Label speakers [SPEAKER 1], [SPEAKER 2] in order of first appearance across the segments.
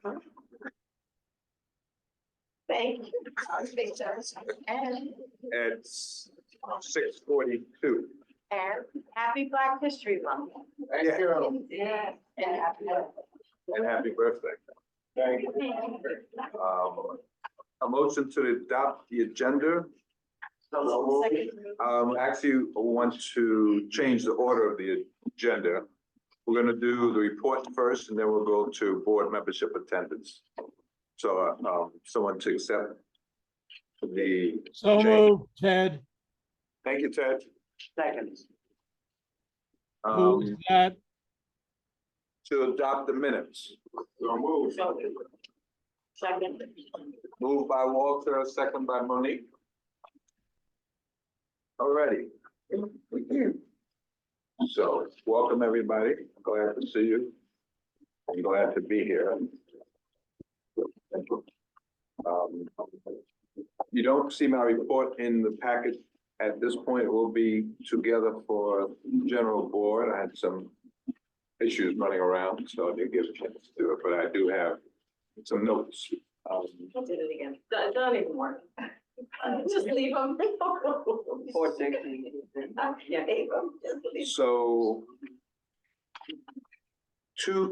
[SPEAKER 1] Thank you. And
[SPEAKER 2] It's 6:42.
[SPEAKER 1] happy Black History Month.
[SPEAKER 2] Thank you.
[SPEAKER 1] Yeah.
[SPEAKER 2] And happy birthday. Thank you. A motion to adopt the agenda. Actually, I want to change the order of the agenda. We're gonna do the report first, and then we'll go to board membership attendance. So, someone to accept the.
[SPEAKER 3] So
[SPEAKER 2] change.
[SPEAKER 3] moved, Ted.
[SPEAKER 2] Thank you, Ted.
[SPEAKER 4] Second.
[SPEAKER 3] Who's that?
[SPEAKER 2] To adopt the minutes. So move.
[SPEAKER 1] Second.
[SPEAKER 2] Moved by Walter, second by Monique. Alrighty. So, welcome everybody. Glad to see you. I'm glad to be here. You don't see my report in the packet at this point. It will be together for general board. I had some issues running around, so I didn't get a chance to do it, but I do have some notes.
[SPEAKER 1] I did it again. Don't even worry. Just leave them. Yeah, leave them. Just leave 'em.
[SPEAKER 2] So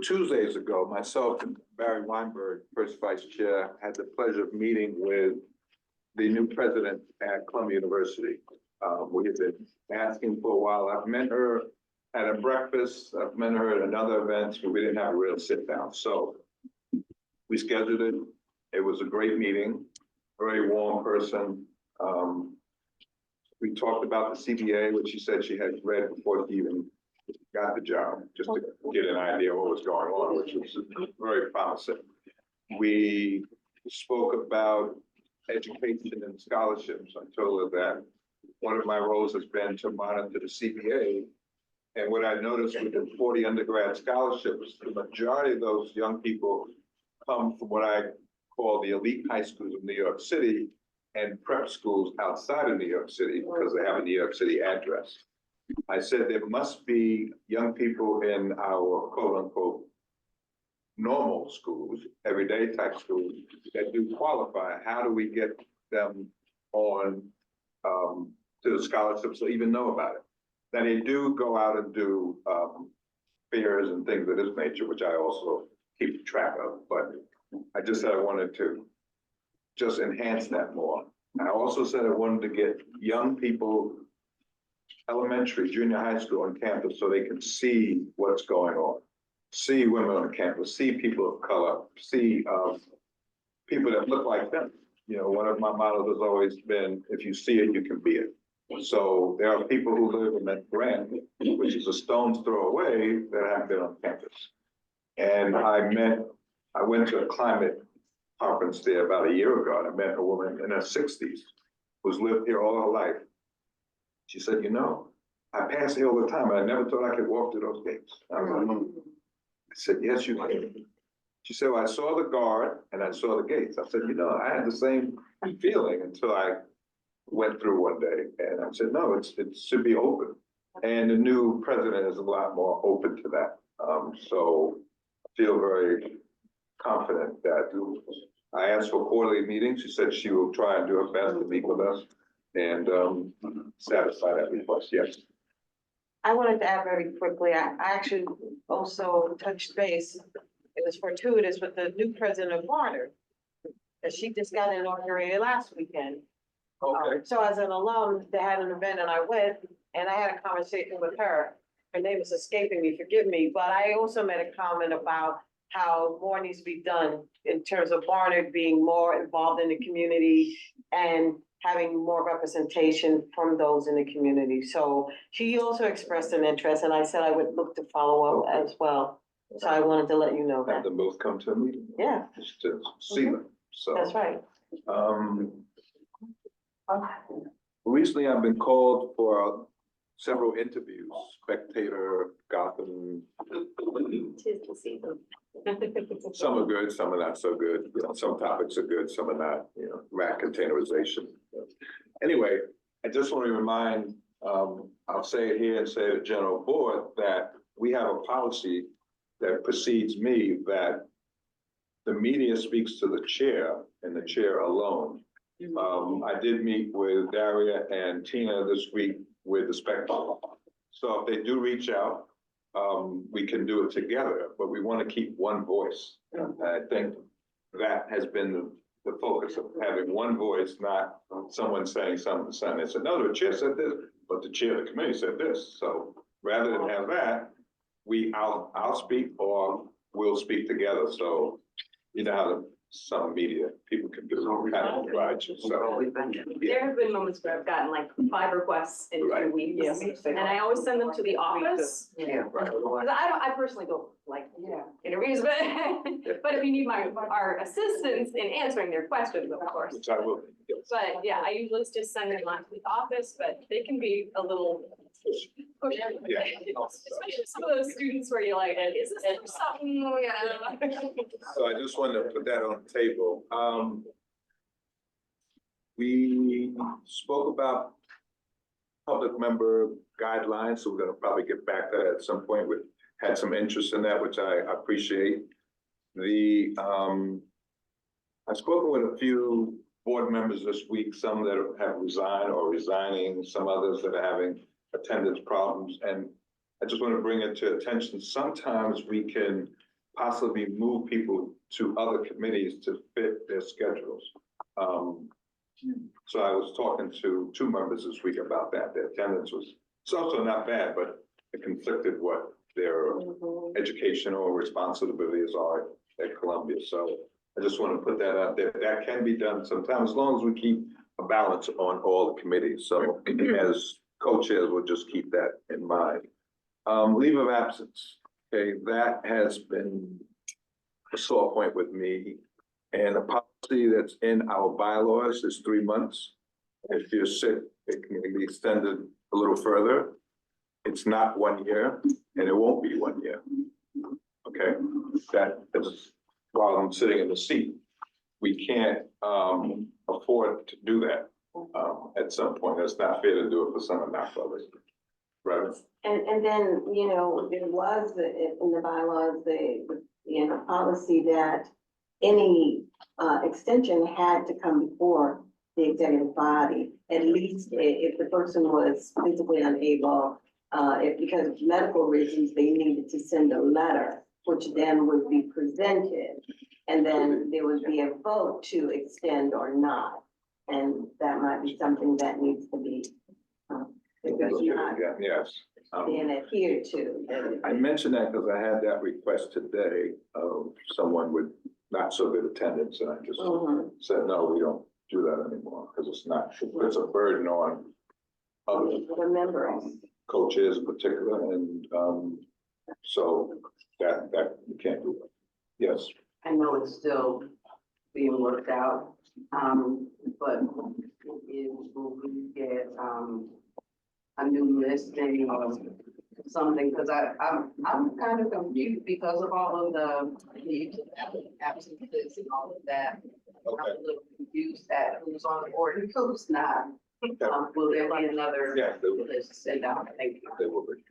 [SPEAKER 2] Tuesdays ago, myself and Barry Weinberg, first vice chair, had the pleasure of meeting with the new president at Columbia University. We have been asking for a while. I've met her at a breakfast. I've met her at another event, but we didn't have a real sit down. So we scheduled it. It was a great meeting, very warm person. We talked about the CBA, which she said she had read before she even got the job, just to get an idea of what was going on, which was very promising. We spoke about education and scholarships. I told her that one of my roles has been to monitor the CBA. And what I noticed with the 40 undergrad scholarships, the majority of those young people come from what I call the elite high schools of New York City and prep schools outside of New York City because they have a New York City address. I said there must be young people in our quote unquote normal schools, everyday type schools that do qualify. How do we get them on to the scholarships or even know about it? Then they do go out and do fairs and things of this nature, which I also keep track of, but I just said I wanted to just enhance that more. I also said I wanted to get young people, elementary, junior high school on campus so they can see what's going on. See women on campus, see people of color, see people that look like them. You know, one of my mottos has always been, if you see it, you can be it. So there are people who live in that Grant, which is a stone's throw away, that haven't been on campus. And I went to a climate conference there about a year ago, and I met a woman in her 60s who's lived here all her life. She said, you know, I pass here all the time, and I never thought I could walk through those gates. I was like, I said, yes, you can. She said, well, I saw the guard and I saw the gates. I said, you know, I had the same feeling until I went through one day. And I said, no, it should be open. And the new president is a lot more open to that. So I feel very confident that I asked for quarterly meetings. She said she will try and do her best to meet with us and satisfy that request. Yes.
[SPEAKER 5] I wanted to add very quickly, I actually also touched base. It was fortuitous with the new president of Varner. And she just got inaugurated last weekend.
[SPEAKER 2] Okay.
[SPEAKER 5] So as an alum, they had an event and I went and I had a conversation with her. Her name is escaping me, forgive me, but I also made a comment about how more needs to be done in terms of Barnard being more involved in the community and having more representation from those in the community. So she also expressed an interest and I said I would look to follow up as well. So I wanted to let you know
[SPEAKER 2] Have
[SPEAKER 5] that.
[SPEAKER 2] them both come to a meeting.
[SPEAKER 5] Yeah,
[SPEAKER 2] Just to see them. So.
[SPEAKER 5] that's right.
[SPEAKER 2] Recently I've been called for several interviews, Spectator, Gotham.
[SPEAKER 1] Tis the season.
[SPEAKER 2] Some are good, some are not so good. You know, some topics are good, some are not, you know, rat containerization. Anyway, I just want to remind, I'll say it here and say to the general board that we have a policy that precedes me that the media speaks to the chair and the chair alone. I did meet with Daria and Tina this week with the spectrum. So if they do reach out, we can do it together, but we want to keep one voice. I think that has been the focus of having one voice, not someone saying something. They said, no, the chair said this, but the chair of the committee said this. So rather than have that, I'll speak or we'll speak together. So you know how some media people can do kind of oblige you. So
[SPEAKER 1] There have been moments where I've gotten like 5 requests in 2 weeks, and I always send them to the office.
[SPEAKER 5] Yeah.
[SPEAKER 2] right.
[SPEAKER 1] Because I personally don't like interviews, but if you need our assistance in answering their questions, of course.
[SPEAKER 2] Which I will. Yes.
[SPEAKER 1] But yeah, I usually just send them on to the office, but they can be a little pushy.
[SPEAKER 2] Yeah.
[SPEAKER 1] Especially some of those students where you're like, is this for something? Yeah.
[SPEAKER 2] So I just wanted to put that on the table. We spoke about public member guidelines, so we're gonna probably get back to that at some point. We had some interest in that, which I appreciate. I've spoken with a few board members this week, some that have resigned or resigning, some others that are having attendance problems. And I just want to bring it to attention. Sometimes we can possibly move people to other committees to fit their schedules. So I was talking to 2 members this week about that. Their attendance was, it's also not bad, but it conflicted what their educational responsibilities are at Columbia. So I just want to put that out there. That can be done sometimes, as long as we keep a balance on all the committees. So as co-chairs, we'll just keep that in mind. Leave of absence, okay, that has been a sore point with me. And the policy that's in our bylaws is 3 months. If you're sick, it can be extended a little further. It's not 1 year, and it won't be 1 year. Okay, that is while I'm sitting in the seat. We can't afford to do that at some point. It's not fair to do it for some and not for others. Right?
[SPEAKER 3] And then, you know, there was in the bylaws, the policy that any extension had to come before the executive body, at least if the person was physically unable, if because of medical reasons, they needed to send a letter, which then would be presented. And then there would be a vote to extend or not. And that might be something that needs to be
[SPEAKER 2] Yes.
[SPEAKER 3] being adhered to.
[SPEAKER 2] I mentioned that because I had that request today of someone with not so good attendance, and I just said, no, we don't do that anymore, because it's a burden on others,
[SPEAKER 3] Remembering.
[SPEAKER 2] coaches in particular, and so that you can't do it. Yes.
[SPEAKER 4] I know it's still being worked out, but will we get, a new listing or something? Because I'm kind of confused because of all of the absences and all of that. I'm a little confused at who's on the board and who's not. Will there be another
[SPEAKER 2] Yeah, they will.
[SPEAKER 4] list sent out? Thank you.
[SPEAKER 2] They will be.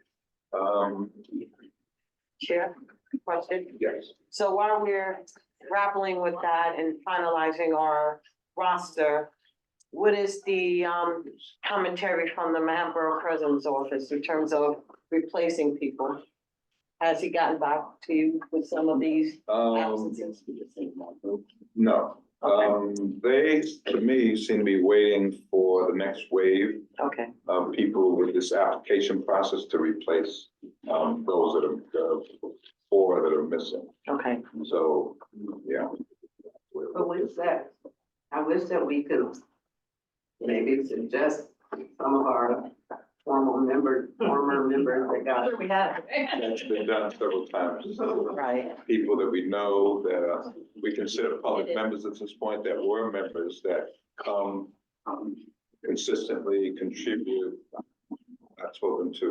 [SPEAKER 5] Chair, question?
[SPEAKER 2] Yes.
[SPEAKER 5] So while we're grappling with that and finalizing our roster, what is the commentary from the Manborough President's office in terms of replacing people? Has he gotten back to you with some of these absences?
[SPEAKER 2] No. They, to me, seem to be waiting for the next wave
[SPEAKER 5] Okay,
[SPEAKER 2] of people with this application process to replace those that are 4 that are missing.
[SPEAKER 5] okay.
[SPEAKER 2] So, yeah.
[SPEAKER 4] But with that, I wish that we could maybe suggest some of our former members that got.
[SPEAKER 1] We have.
[SPEAKER 2] That's been done several times.
[SPEAKER 5] Right.
[SPEAKER 2] People that we know that we consider public members at this point, that were members that come consistently contribute. I've spoken to,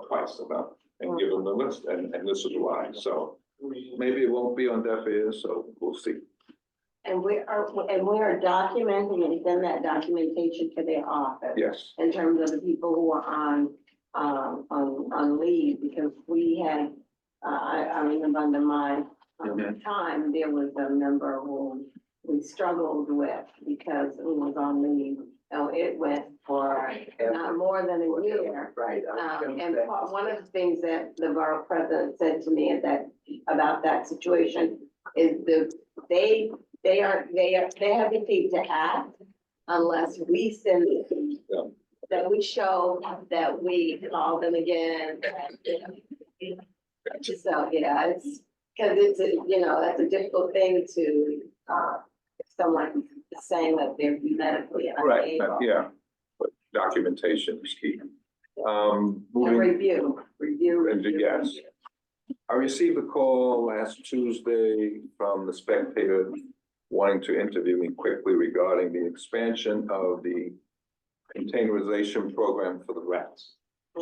[SPEAKER 2] twice about and give them the list, and this is why. So maybe it won't be on deaf ears, so we'll see.
[SPEAKER 3] And we are documenting and send that documentation to their office.
[SPEAKER 2] Yes.
[SPEAKER 3] In terms of the people who are on leave, because we had, I remember under my time, there was a member who we struggled with because it was on leave. So it went for not more than a year.
[SPEAKER 2] Right.
[SPEAKER 3] One of the things that the borough president said to me about that situation is they have the fee to act unless we send it.
[SPEAKER 2] Yeah.
[SPEAKER 3] That we show that we call them again. So, yeah, it's, cause it's, that's a difficult thing to, if someone is saying that they're medically
[SPEAKER 2] Right,
[SPEAKER 3] unable.
[SPEAKER 2] yeah, but documentation is key.
[SPEAKER 3] And
[SPEAKER 2] Moving,
[SPEAKER 3] review.
[SPEAKER 2] yes. I received a call last Tuesday from the Spectator wanting to interview me quickly regarding the expansion of the containerization program for the rats.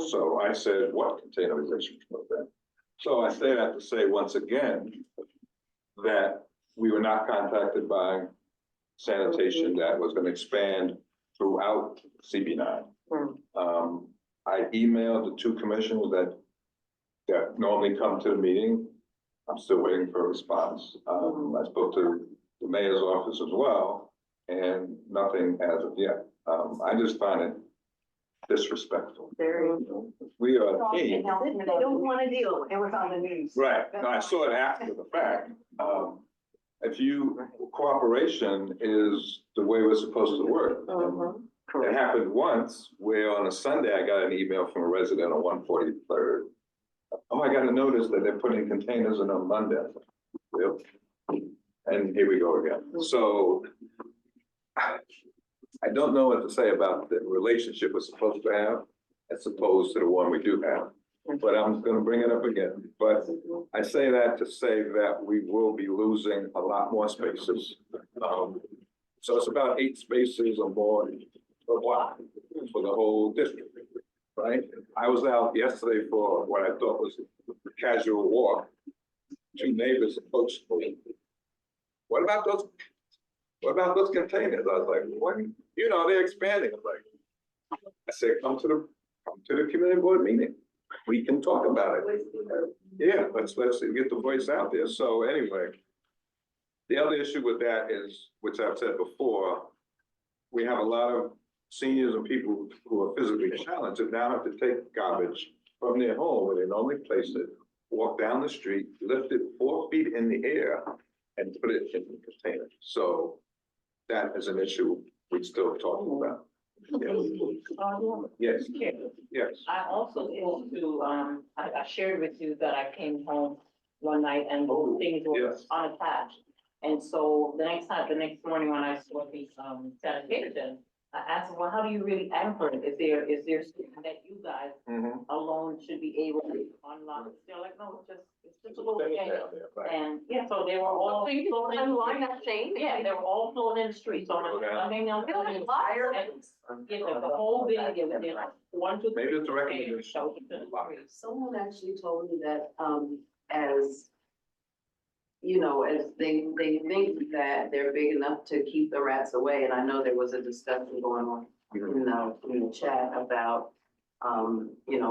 [SPEAKER 2] So I said, what containerization program? So I say that to say once again, that we were not contacted by sanitation that was gonna expand throughout CB9. I emailed the two commissioners that normally come to the meeting. I'm still waiting for a response. I spoke to the mayor's office as well, and nothing as of yet. I just find it disrespectful. We are a team.
[SPEAKER 3] They don't wanna deal with it. It was on the news.
[SPEAKER 2] Right, no, I saw it after the fact. Cooperation is the way we're supposed to work. It happened once where on a Sunday, I got an email from a resident on 143rd. Oh, I got a notice that they're putting containers in on Monday. Really? And here we go again. So I don't know what to say about the relationship we're supposed to have as opposed to the one we do have. But I'm gonna bring it up again. But I say that to say that we will be losing a lot more spaces. So it's about 8 spaces or more per block for the whole district, right? I was out yesterday for what I thought was a casual walk. 2 neighbors approached me. What about those containers? I was like, what? They're expanding. I'm like, I said, come to the community board meeting. We can talk about it. Yeah, let's get the voice out there. So anyway, the other issue with that is, which I've said before, we have a lot of seniors and people who are physically challenged that now have to take garbage from their home where they normally place it, walk down the street, lift it 4 feet in the air and put it in the container. So that is an issue we're still talking about. Yes, yes.
[SPEAKER 6] I also spoke to, I shared with you that I came home one night and those things were
[SPEAKER 2] Yes.
[SPEAKER 6] unattached. And so the next morning when I saw the sanitation, I asked them, well, how do you really anchor it? Is there something that you guys
[SPEAKER 2] Mhm.
[SPEAKER 6] alone should be able to unlock? They're like, no, it's just a little
[SPEAKER 2] Stay
[SPEAKER 6] thing.
[SPEAKER 2] down there, right.
[SPEAKER 6] And yeah, so they were all.
[SPEAKER 1] So you
[SPEAKER 6] floating
[SPEAKER 1] can
[SPEAKER 6] in the
[SPEAKER 1] unline
[SPEAKER 6] street.
[SPEAKER 1] that chain?
[SPEAKER 6] Yeah, they were all floating in the street, so I'm
[SPEAKER 2] Okay.
[SPEAKER 6] like, maybe I'll
[SPEAKER 1] They don't have
[SPEAKER 6] and
[SPEAKER 1] lots
[SPEAKER 6] get the whole video, they like 1, 2, 3.
[SPEAKER 2] Maybe it's a recommendation.
[SPEAKER 6] show it to the street.
[SPEAKER 4] Someone actually told me that, as they think that they're big enough to keep the rats away, and I know there was a discussion going on in the chat about,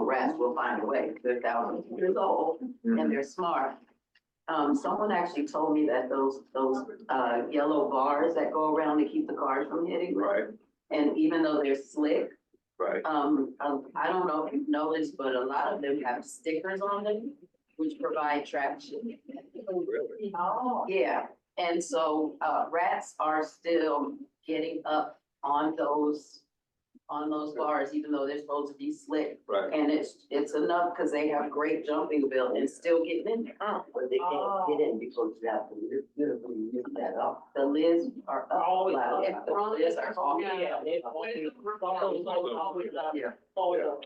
[SPEAKER 4] rats will find a way, they're thousands of years old, and they're smart. Someone actually told me that those yellow bars that go around to keep the cars from hitting,
[SPEAKER 2] Right,
[SPEAKER 4] and even though they're slick,
[SPEAKER 2] right.
[SPEAKER 4] I don't know if you've noticed, but a lot of them have stickers on them, which provide traction.
[SPEAKER 2] Really?
[SPEAKER 6] Oh.
[SPEAKER 4] Yeah, and so, rats are still getting up on those bars, even though they're supposed to be slick.
[SPEAKER 2] Right.
[SPEAKER 4] And it's enough, cause they have great jumping ability and still getting in there.
[SPEAKER 7] But they can't get in because you have to lift that up.
[SPEAKER 4] The lids are up.
[SPEAKER 6] Always
[SPEAKER 4] loud.
[SPEAKER 6] up.
[SPEAKER 4] Yeah, the lids are off.
[SPEAKER 6] Yeah, it's always up.
[SPEAKER 2] Yeah.
[SPEAKER 6] Always up.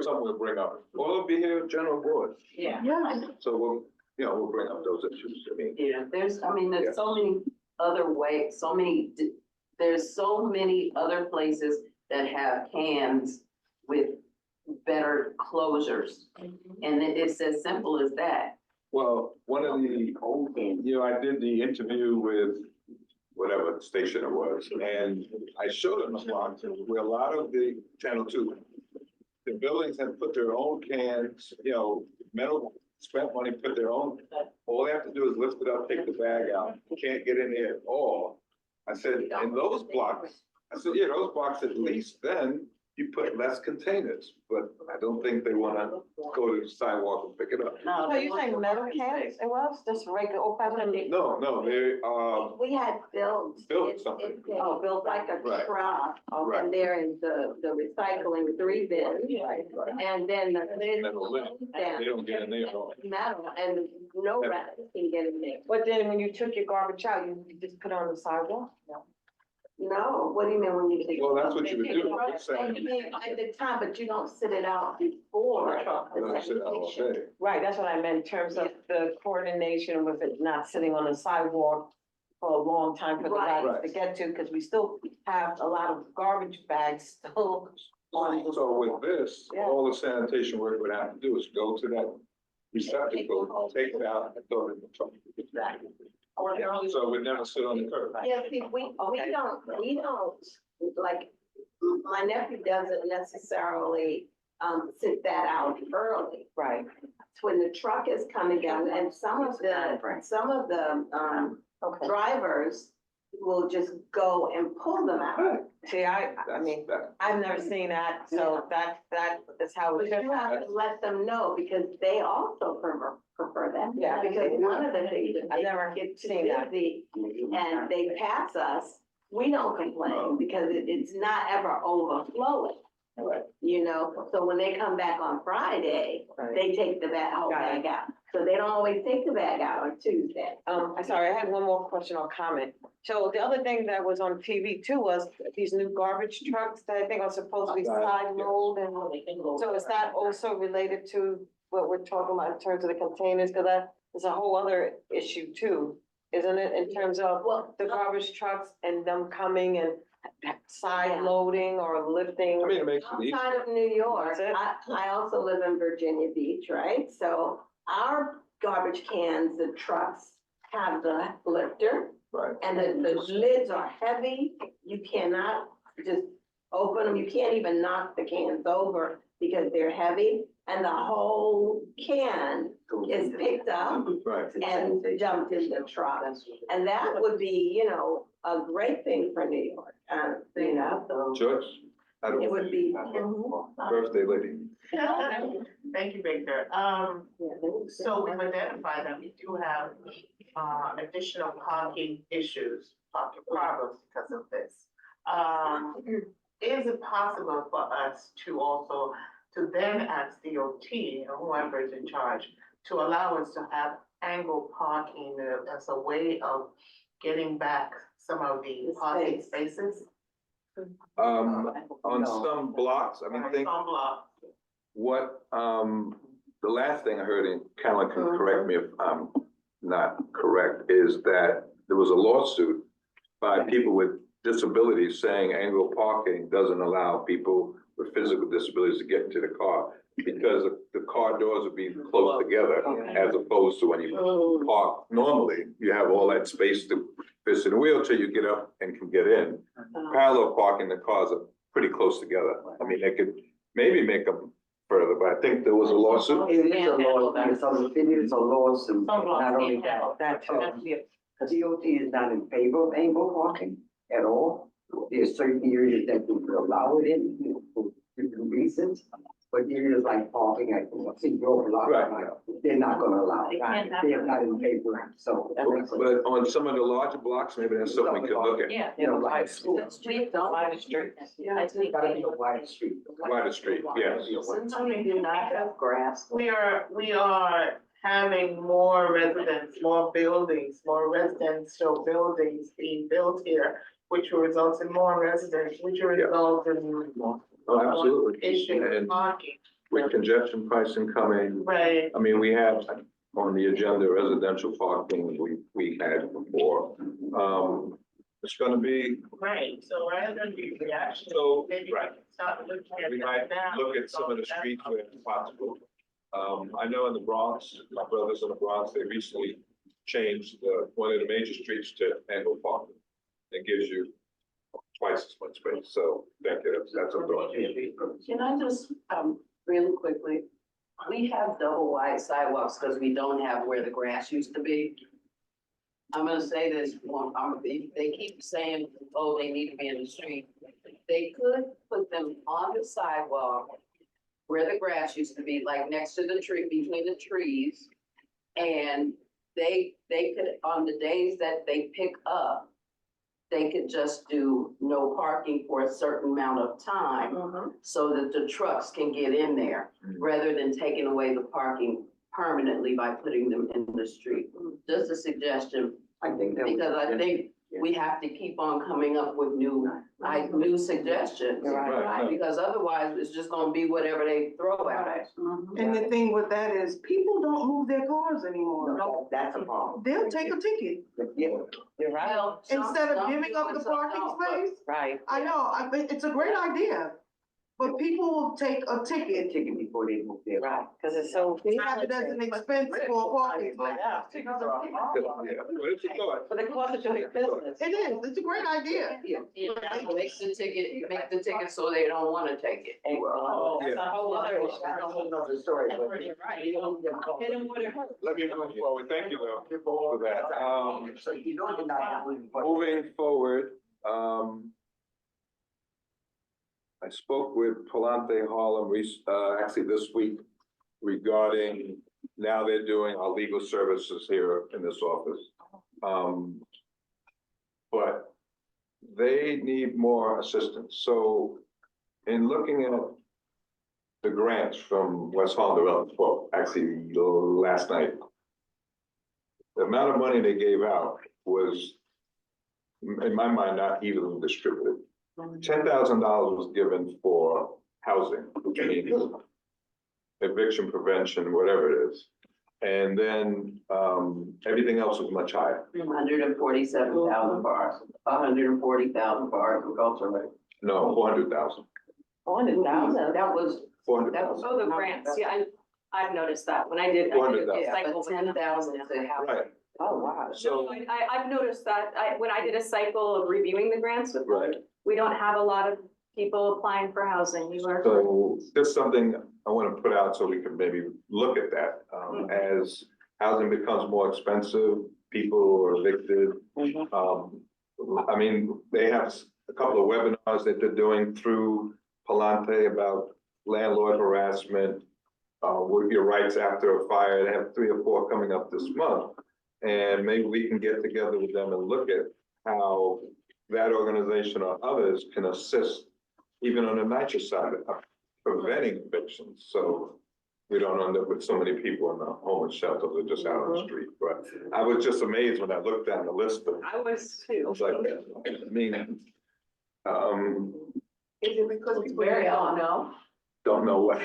[SPEAKER 2] Something we'll bring up. Well, it'll be here, general board.
[SPEAKER 6] Yeah.
[SPEAKER 2] So we'll bring up those issues. I mean,
[SPEAKER 4] Yeah, there's
[SPEAKER 2] Yeah.
[SPEAKER 4] so many other ways, there's so many other places that have cans with better closures. And it's as simple as that.
[SPEAKER 2] well, one of the old, I did the interview with whatever station it was, and I showed them a spot where a lot of the Channel 2, the buildings had put their own cans, metal spent money, put their own, all they have to do is lift it up, take the bag out, you can't get in there at all. I said, in those blocks, I said, yeah, those blocks, at least then you put less containers, but I don't think they wanna go to the sidewalk and pick it up.
[SPEAKER 5] So you're saying metal cans, it was just regular old fashioned?
[SPEAKER 2] No, they,
[SPEAKER 3] We had built.
[SPEAKER 2] Built
[SPEAKER 3] it-
[SPEAKER 2] something.
[SPEAKER 3] it- Oh, built like a
[SPEAKER 2] Right.
[SPEAKER 3] truck,
[SPEAKER 2] Right.
[SPEAKER 3] and there is the recycling 3 bins. And then the lid.
[SPEAKER 2] Metal lid. they don't get in there at all.
[SPEAKER 3] Metal, and no rats can get in there.
[SPEAKER 5] But then when you took your garbage out, you just put it on the sidewalk?
[SPEAKER 3] No, what do you mean when you take?
[SPEAKER 2] Well, that's what you would do. I'm
[SPEAKER 3] And
[SPEAKER 2] saying,
[SPEAKER 3] you mean at the time, but you don't sit it out before.
[SPEAKER 2] I don't sit out all day.
[SPEAKER 5] Right, that's what I meant in terms of the coordination with it not sitting on the sidewalk for a long time for the
[SPEAKER 3] Right.
[SPEAKER 5] guys to get to, because we still have a lot of garbage bags still on the.
[SPEAKER 2] So with this,
[SPEAKER 5] Yeah.
[SPEAKER 2] all the sanitation work would have to do is go to that receptacle, take it out, and throw it in the truck. So we never sit on the curb.
[SPEAKER 3] Yeah, see, we don't, like, my nephew doesn't necessarily, sit that out early.
[SPEAKER 5] Right,
[SPEAKER 3] It's when the truck is coming down, and some of the,
[SPEAKER 5] okay.
[SPEAKER 3] drivers will just go and pull them out.
[SPEAKER 5] See, I mean, I've never seen that, so that is how
[SPEAKER 3] But
[SPEAKER 5] it
[SPEAKER 3] you
[SPEAKER 5] should.
[SPEAKER 3] have to let them know, because they also prefer that.
[SPEAKER 5] Yeah.
[SPEAKER 3] Because one of the things that
[SPEAKER 5] I've
[SPEAKER 3] they
[SPEAKER 5] never
[SPEAKER 3] get too
[SPEAKER 5] seen that.
[SPEAKER 3] busy and they pass us, we don't complain, because it's not ever overflowing.
[SPEAKER 2] Right.
[SPEAKER 3] You know, so when they come back on Friday, they take the whole
[SPEAKER 5] Got it.
[SPEAKER 3] bag out. So they don't always take the bag out on Tuesday.
[SPEAKER 5] I'm sorry, I had one more question or comment. So the other thing that was on TV too was these new garbage trucks that I think are supposed to be side load and. So is that also related to what we're talking about in terms of the containers? Cause that is a whole other issue too, isn't it? In terms of
[SPEAKER 3] Well,
[SPEAKER 5] the garbage trucks and them coming and side
[SPEAKER 3] Yeah.
[SPEAKER 5] loading or lifting.
[SPEAKER 2] I mean, it makes it easy.
[SPEAKER 3] outside of New York,
[SPEAKER 5] That's it.
[SPEAKER 3] I also live in Virginia Beach, right? So our garbage cans, the trucks have the lifter,
[SPEAKER 2] Right.
[SPEAKER 3] and the lids are heavy. You cannot just open them. You can't even knock the cans over because they're heavy. And the whole can is picked up
[SPEAKER 2] Right.
[SPEAKER 3] and dumped in the truck. And that would be, you know, a great thing for New York, you know?
[SPEAKER 2] Judge? I don't.
[SPEAKER 3] It would be.
[SPEAKER 2] Birthday lady.
[SPEAKER 8] Thank you, Victor. So we've identified that we do have, additional parking issues, parking problems because of this. Is it possible for us to also, to then ask DOT, or whoever is in charge, to allow us to have angle parking as a way of getting back some of the parking spaces?
[SPEAKER 2] On some blocks, I mean, I think
[SPEAKER 8] Some block.
[SPEAKER 2] what, the last thing I heard, and Caroline can correct me if I'm not correct, is that there was a lawsuit by people with disabilities saying angle parking doesn't allow people with physical disabilities to get into the car because the car doors are being close together as opposed to when you park normally, you have all that space to, if it's in a wheelchair, you get up and can get in. Parallel parking, the cars are pretty close together. I mean, they could maybe make them further, but I think there was a lawsuit.
[SPEAKER 7] It is a law, it is a lawsuit,
[SPEAKER 6] Some
[SPEAKER 7] not
[SPEAKER 6] blocks
[SPEAKER 7] only
[SPEAKER 6] can't handle
[SPEAKER 7] that.
[SPEAKER 5] That too.
[SPEAKER 6] That's the-
[SPEAKER 7] DOT is not in favor of angle parking at all. There's certain areas that we could allow it in, for different reasons. But areas like parking, I think you're a lot,
[SPEAKER 2] Right.
[SPEAKER 7] they're not gonna allow.
[SPEAKER 6] They can't have-
[SPEAKER 7] They're not in favor, so.
[SPEAKER 2] But on some of the larger blocks, maybe that's something we could look at.
[SPEAKER 6] Yeah.
[SPEAKER 7] You know, like school.
[SPEAKER 6] The street, don't
[SPEAKER 5] Line of streets.
[SPEAKER 6] I think
[SPEAKER 7] Gotta be a wide street.
[SPEAKER 2] Wider street, yes.
[SPEAKER 4] Since we do not have grass.
[SPEAKER 8] We are having more residents, more buildings, more residential buildings being built here, which will result in more residents, which will result in
[SPEAKER 2] Oh, absolutely.
[SPEAKER 8] issue with
[SPEAKER 2] And
[SPEAKER 8] parking.
[SPEAKER 2] with congestion pricing coming,
[SPEAKER 8] Right,
[SPEAKER 2] I mean, we have on the agenda residential parking we had before. It's gonna be,
[SPEAKER 8] right, so rather than be reaction,
[SPEAKER 2] so,
[SPEAKER 8] maybe we
[SPEAKER 2] right,
[SPEAKER 8] can start looking at
[SPEAKER 2] we
[SPEAKER 8] that
[SPEAKER 2] might
[SPEAKER 8] now.
[SPEAKER 2] look at some of the streets where it's possible. I know in the Bronx, my brothers in the Bronx, they recently changed one of the major streets to angle parking. It gives you twice as much space, so thank you, that's a thought.
[SPEAKER 4] Can I just, really quickly, we have double wide sidewalks because we don't have where the grass used to be. I'm gonna say this, they keep saying, oh, they need to be in the street. They could put them on the sidewalk where the grass used to be, like next to the tree, between the trees. And they could, on the days that they pick up, they could just do no parking for a certain amount of time so that the trucks can get in there, rather than taking away the parking permanently by putting them in the street. Just a suggestion,
[SPEAKER 7] I think that.
[SPEAKER 4] because I think we have to keep on coming up with new suggestions.
[SPEAKER 2] Right.
[SPEAKER 4] Because otherwise, it's just gonna be whatever they throw at us.
[SPEAKER 9] And the thing with that is, people don't move their cars anymore.
[SPEAKER 7] No, that's a problem.
[SPEAKER 9] They'll take a ticket
[SPEAKER 7] Yeah.
[SPEAKER 5] You're right,
[SPEAKER 4] Well, some-
[SPEAKER 9] instead of
[SPEAKER 4] some
[SPEAKER 9] giving
[SPEAKER 4] do
[SPEAKER 9] up
[SPEAKER 4] and
[SPEAKER 9] the
[SPEAKER 4] some
[SPEAKER 9] parking
[SPEAKER 4] don't, but-
[SPEAKER 9] space.
[SPEAKER 5] right.
[SPEAKER 9] I know, it's a great idea, but people will take a ticket.
[SPEAKER 7] Ticket before they move there.
[SPEAKER 5] Right, because it's so.
[SPEAKER 9] They have it as an expense for a parking space.
[SPEAKER 5] Yeah.
[SPEAKER 2] Yeah, well, it's a thought.
[SPEAKER 5] But the cost of doing business.
[SPEAKER 9] It is, it's a great idea.
[SPEAKER 4] Make the ticket so they don't wanna take it.
[SPEAKER 5] Oh, that's a whole other issue.
[SPEAKER 7] That's a whole nother story, but.
[SPEAKER 5] You're right. They don't want to hurt.
[SPEAKER 2] Let me move forward. Thank you though for that.
[SPEAKER 7] So you know you're not.
[SPEAKER 2] Moving forward, I spoke with Palante Harlem, actually this week regarding, now they're doing our legal services here in this office. But they need more assistance. So in looking at the grants from West Harlem Development, well, actually last night, the amount of money they gave out was, in my mind, not evenly distributed. $10,000 was given for housing, which means eviction prevention, whatever it is. And then, everything else was much higher.
[SPEAKER 4] 147,000 for 140,000 for agriculture.
[SPEAKER 2] No, 400,000.
[SPEAKER 5] 400,000.
[SPEAKER 4] That was,
[SPEAKER 2] 400,000.
[SPEAKER 1] Oh, the grants, yeah, I've noticed that when I did a
[SPEAKER 2] 400,000.
[SPEAKER 1] cycle.
[SPEAKER 4] but 10,000 to have.
[SPEAKER 2] Right,
[SPEAKER 5] Oh, wow.
[SPEAKER 2] so,
[SPEAKER 1] I've noticed that, when I did a cycle of reviewing the grants with them,
[SPEAKER 2] right.
[SPEAKER 1] we don't have a lot of people applying for housing, you are.
[SPEAKER 2] So that's something I want to put out so we can maybe look at that. As housing becomes more expensive, people are evicted. I mean, they have a couple of webinars that they're doing through Palante about landlord harassment, with your rights after a fire. They have 3 or 4 coming up this month. And maybe we can get together with them and look at how that organization or others can assist, even on the nicer side of preventing evictions. So we don't end up with so many people in the homeless shelters or just out on the street. But I was just amazed when I looked down the list of,
[SPEAKER 1] I was
[SPEAKER 2] I
[SPEAKER 1] too.
[SPEAKER 2] was like, I mean,
[SPEAKER 8] Is it because people
[SPEAKER 1] Very
[SPEAKER 8] don't know?
[SPEAKER 2] don't know what.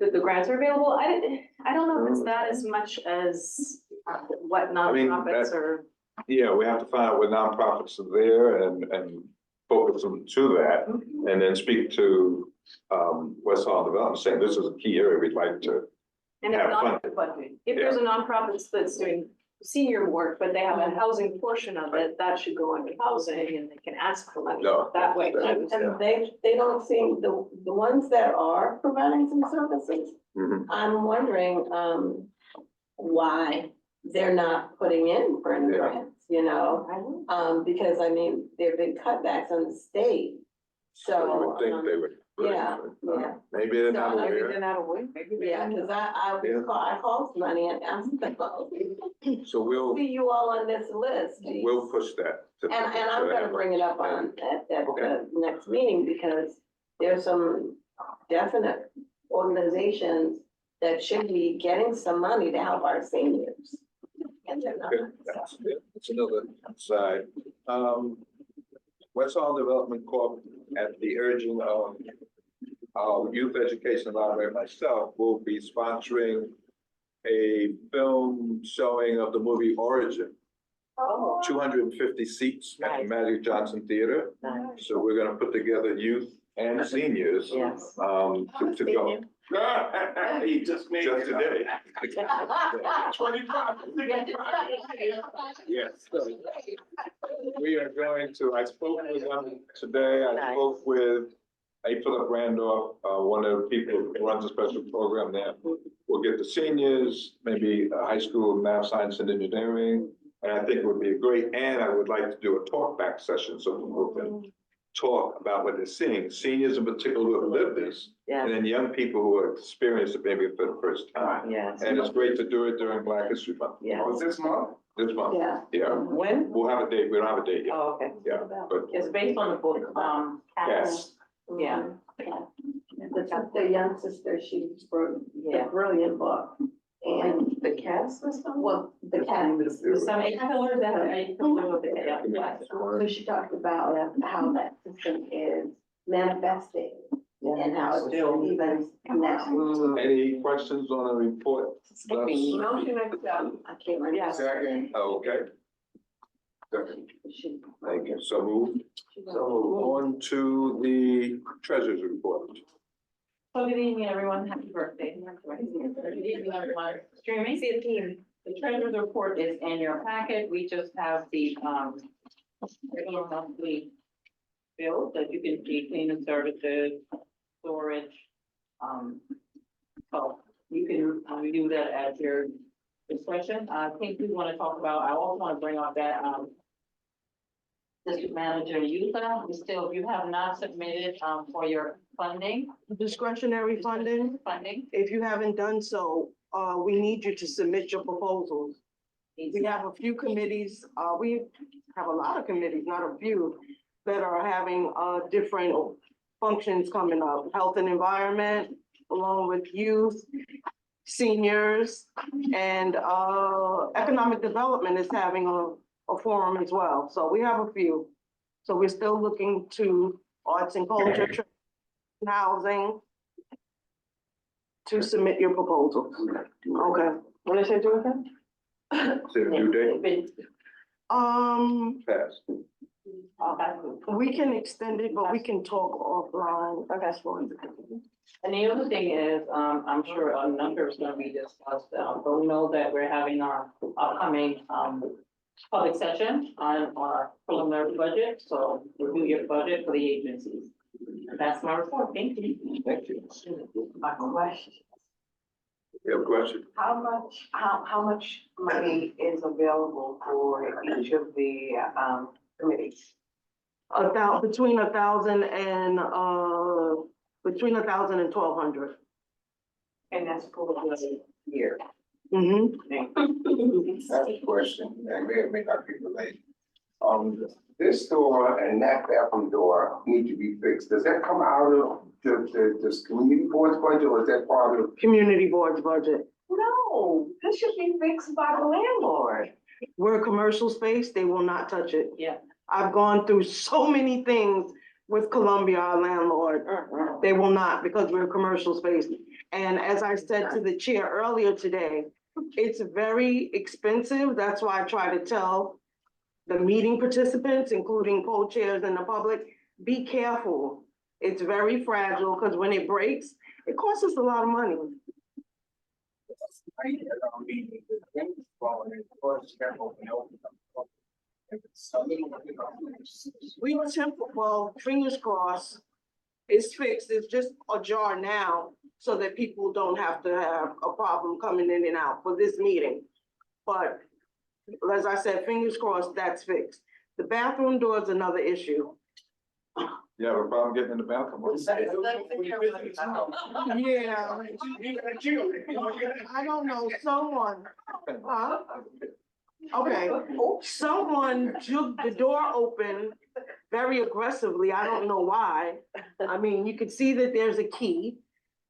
[SPEAKER 1] That the grants are available, I don't know if it's that as much as what
[SPEAKER 2] mean,
[SPEAKER 1] nonprofits
[SPEAKER 2] that-
[SPEAKER 1] are.
[SPEAKER 2] Yeah, we have to find out what nonprofits are there and focus them to that. And then speak to West Harlem Development, saying this is a key area we'd like to
[SPEAKER 1] And if
[SPEAKER 2] have
[SPEAKER 1] not,
[SPEAKER 2] fun.
[SPEAKER 1] if there's a nonprofit that's doing senior work, but they have a housing portion of it, that should go under housing and they can ask for money
[SPEAKER 2] No,
[SPEAKER 1] that way.
[SPEAKER 2] that's-
[SPEAKER 3] And they don't seem, the ones that are providing some services,
[SPEAKER 2] Mhm.
[SPEAKER 3] I'm wondering, why they're not putting in for any
[SPEAKER 2] Yeah.
[SPEAKER 3] grants, you know? Because I mean, there've been cutbacks on the state,
[SPEAKER 2] You
[SPEAKER 3] so.
[SPEAKER 2] would think they would.
[SPEAKER 3] yeah, yeah.
[SPEAKER 2] Maybe they're not
[SPEAKER 3] So,
[SPEAKER 5] Maybe
[SPEAKER 2] aware.
[SPEAKER 5] they're not aware.
[SPEAKER 3] Yeah, cause I
[SPEAKER 2] Yeah.
[SPEAKER 3] called somebody and asked them,
[SPEAKER 2] So we'll
[SPEAKER 3] see you all on this list. geez.
[SPEAKER 2] we'll push that. to-
[SPEAKER 3] And I'm gonna bring it up at the next meeting, because there's some definite organizations that should be getting some money to help our seniors. And they're not.
[SPEAKER 2] Good. That's another side. West Harlem Development Corp, at the urging of our youth education library and myself, will be sponsoring a film showing of the movie Origin. 250 seats at the Magic Johnson Theater.
[SPEAKER 5] Nice.
[SPEAKER 2] So we're gonna put together youth and seniors,
[SPEAKER 5] Yes.
[SPEAKER 2] to go.
[SPEAKER 8] He just made
[SPEAKER 2] Just
[SPEAKER 8] it up.
[SPEAKER 2] today.
[SPEAKER 8] 25.
[SPEAKER 2] Yes. So we are going to, I spoke with them today, I spoke with Philip Randolph, one of the people who runs a special program there. We'll get the seniors, maybe high school math, science and engineering. And I think it would be a great, and I would like to do a talk back session so people can talk about what they're seeing. Seniors in particular who have lived this, and then young people who have experienced it maybe for the first time.
[SPEAKER 5] Yes.
[SPEAKER 2] And it's great to do it during Black History Month.
[SPEAKER 5] Yeah.
[SPEAKER 2] Oh, this month? This month,
[SPEAKER 3] Yeah.
[SPEAKER 2] yeah.
[SPEAKER 5] When?
[SPEAKER 2] We'll have a date, we don't have a date yet,
[SPEAKER 5] Oh, okay.
[SPEAKER 2] yeah, but
[SPEAKER 6] It's based on the book,
[SPEAKER 2] yes.
[SPEAKER 6] yeah.
[SPEAKER 3] The young sister, she wrote a brilliant book. And
[SPEAKER 4] The caste system?
[SPEAKER 3] well, the cat.
[SPEAKER 6] There's some eight pillars that are eight pillars of the, yeah.
[SPEAKER 3] So she talked about how that system is manifesting and how it's still even now.
[SPEAKER 2] Any questions on the report?
[SPEAKER 1] Motion accept.
[SPEAKER 3] I can't remember.
[SPEAKER 2] Second. Okay. Second. Thank you, so moved. So on to the treasurer's report.
[SPEAKER 6] So good evening, everyone. Happy birthday. Good evening, everyone. Streaming. See the team. The treasurer's report is in your packet. We just have the, regular monthly bills that you can see, cleaning services, storage. So you can review that at your discretion. I think we want to talk about, I also want to bring up that, district manager Utah, if you have not submitted, for your funding,
[SPEAKER 9] Discretionary funding, if you haven't done so, we need you to submit your proposals. We have a few committees, we have a lot of committees, not a few, that are having, different functions coming up. Health and environment, along with youth, seniors, and, economic development is having a forum as well. So we have a few. So we're still looking to arts and culture, housing, to submit your proposals. Okay.
[SPEAKER 5] When is it due again?
[SPEAKER 2] Say the due date, pass.
[SPEAKER 9] We can extend it, but we can talk offline.
[SPEAKER 5] Okay.
[SPEAKER 6] And the other thing is, I'm sure a number is gonna be discussed, but we know that we're having our upcoming, public session on our preliminary budget, so review your budget for the agencies. That's my report, thank you.
[SPEAKER 2] Thank you.
[SPEAKER 3] My question,
[SPEAKER 2] You have a question?
[SPEAKER 4] How much money is available for each of the, committees?
[SPEAKER 9] Between 1,000 and, between 1,000 and 1,200.
[SPEAKER 4] And that's for the year.
[SPEAKER 10] That's a question, and may or may not be related. This door and that bathroom door need to be fixed. Does that come out of this community board's budget, or is that part of?
[SPEAKER 9] Community board's budget.
[SPEAKER 4] No, this should be fixed by the landlord.
[SPEAKER 9] We're a commercial space, they will not touch it.
[SPEAKER 6] Yeah.
[SPEAKER 9] I've gone through so many things with Columbia, our landlord. They will not, because we're a commercial space. And as I said to the chair earlier today, it's very expensive. That's why I try to tell the meeting participants, including co-chairs and the public, be careful. It's very fragile, because when it breaks, it costs us a lot of money. Well, fingers crossed, it's fixed. It's just ajar now, so that people don't have to have a problem coming in and out for this meeting. But as I said, fingers crossed, that's fixed. The bathroom door is another issue.
[SPEAKER 2] You have a problem getting in the bathroom?
[SPEAKER 9] Yeah. I don't know, someone, huh? Okay, someone took the door open very aggressively. I don't know why. I mean, you could see that there's a key.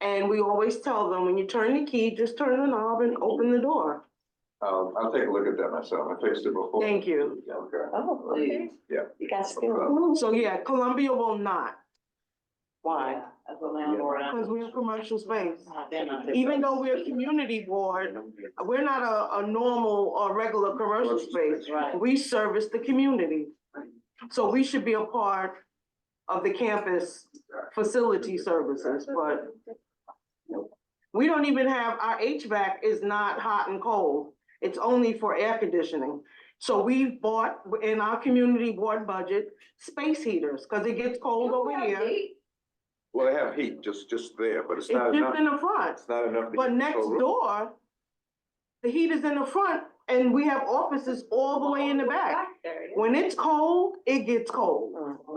[SPEAKER 9] And we always tell them, when you turn the key, just turn the knob and open the door.
[SPEAKER 2] I'll take a look at that myself. I fixed it before.
[SPEAKER 9] Thank you.
[SPEAKER 2] Okay.
[SPEAKER 5] Oh, okay.
[SPEAKER 2] Yeah.
[SPEAKER 5] You got skill.
[SPEAKER 9] So yeah, Columbia will not,
[SPEAKER 5] Why?
[SPEAKER 6] As a landlord.
[SPEAKER 9] because we're a commercial space.
[SPEAKER 6] They're not.
[SPEAKER 9] Even though we're a community board, we're not a normal or regular commercial space.
[SPEAKER 6] Right.
[SPEAKER 9] We service the community. So we should be a part of the campus facility services, but we don't even have, our HVAC is not hot and cold. It's only for air conditioning. So we bought in our community board budget, space heaters, because it gets cold over here.
[SPEAKER 2] Well, they have heat just there, but it's
[SPEAKER 9] It's
[SPEAKER 2] not
[SPEAKER 9] just
[SPEAKER 2] enough.
[SPEAKER 9] in the front.
[SPEAKER 2] It's not enough. to
[SPEAKER 9] But
[SPEAKER 2] heat the
[SPEAKER 9] next
[SPEAKER 2] whole room.
[SPEAKER 9] door, the heat is in the front and we have offices all the way in the back.
[SPEAKER 1] there, yeah.
[SPEAKER 9] When it's cold, it gets cold.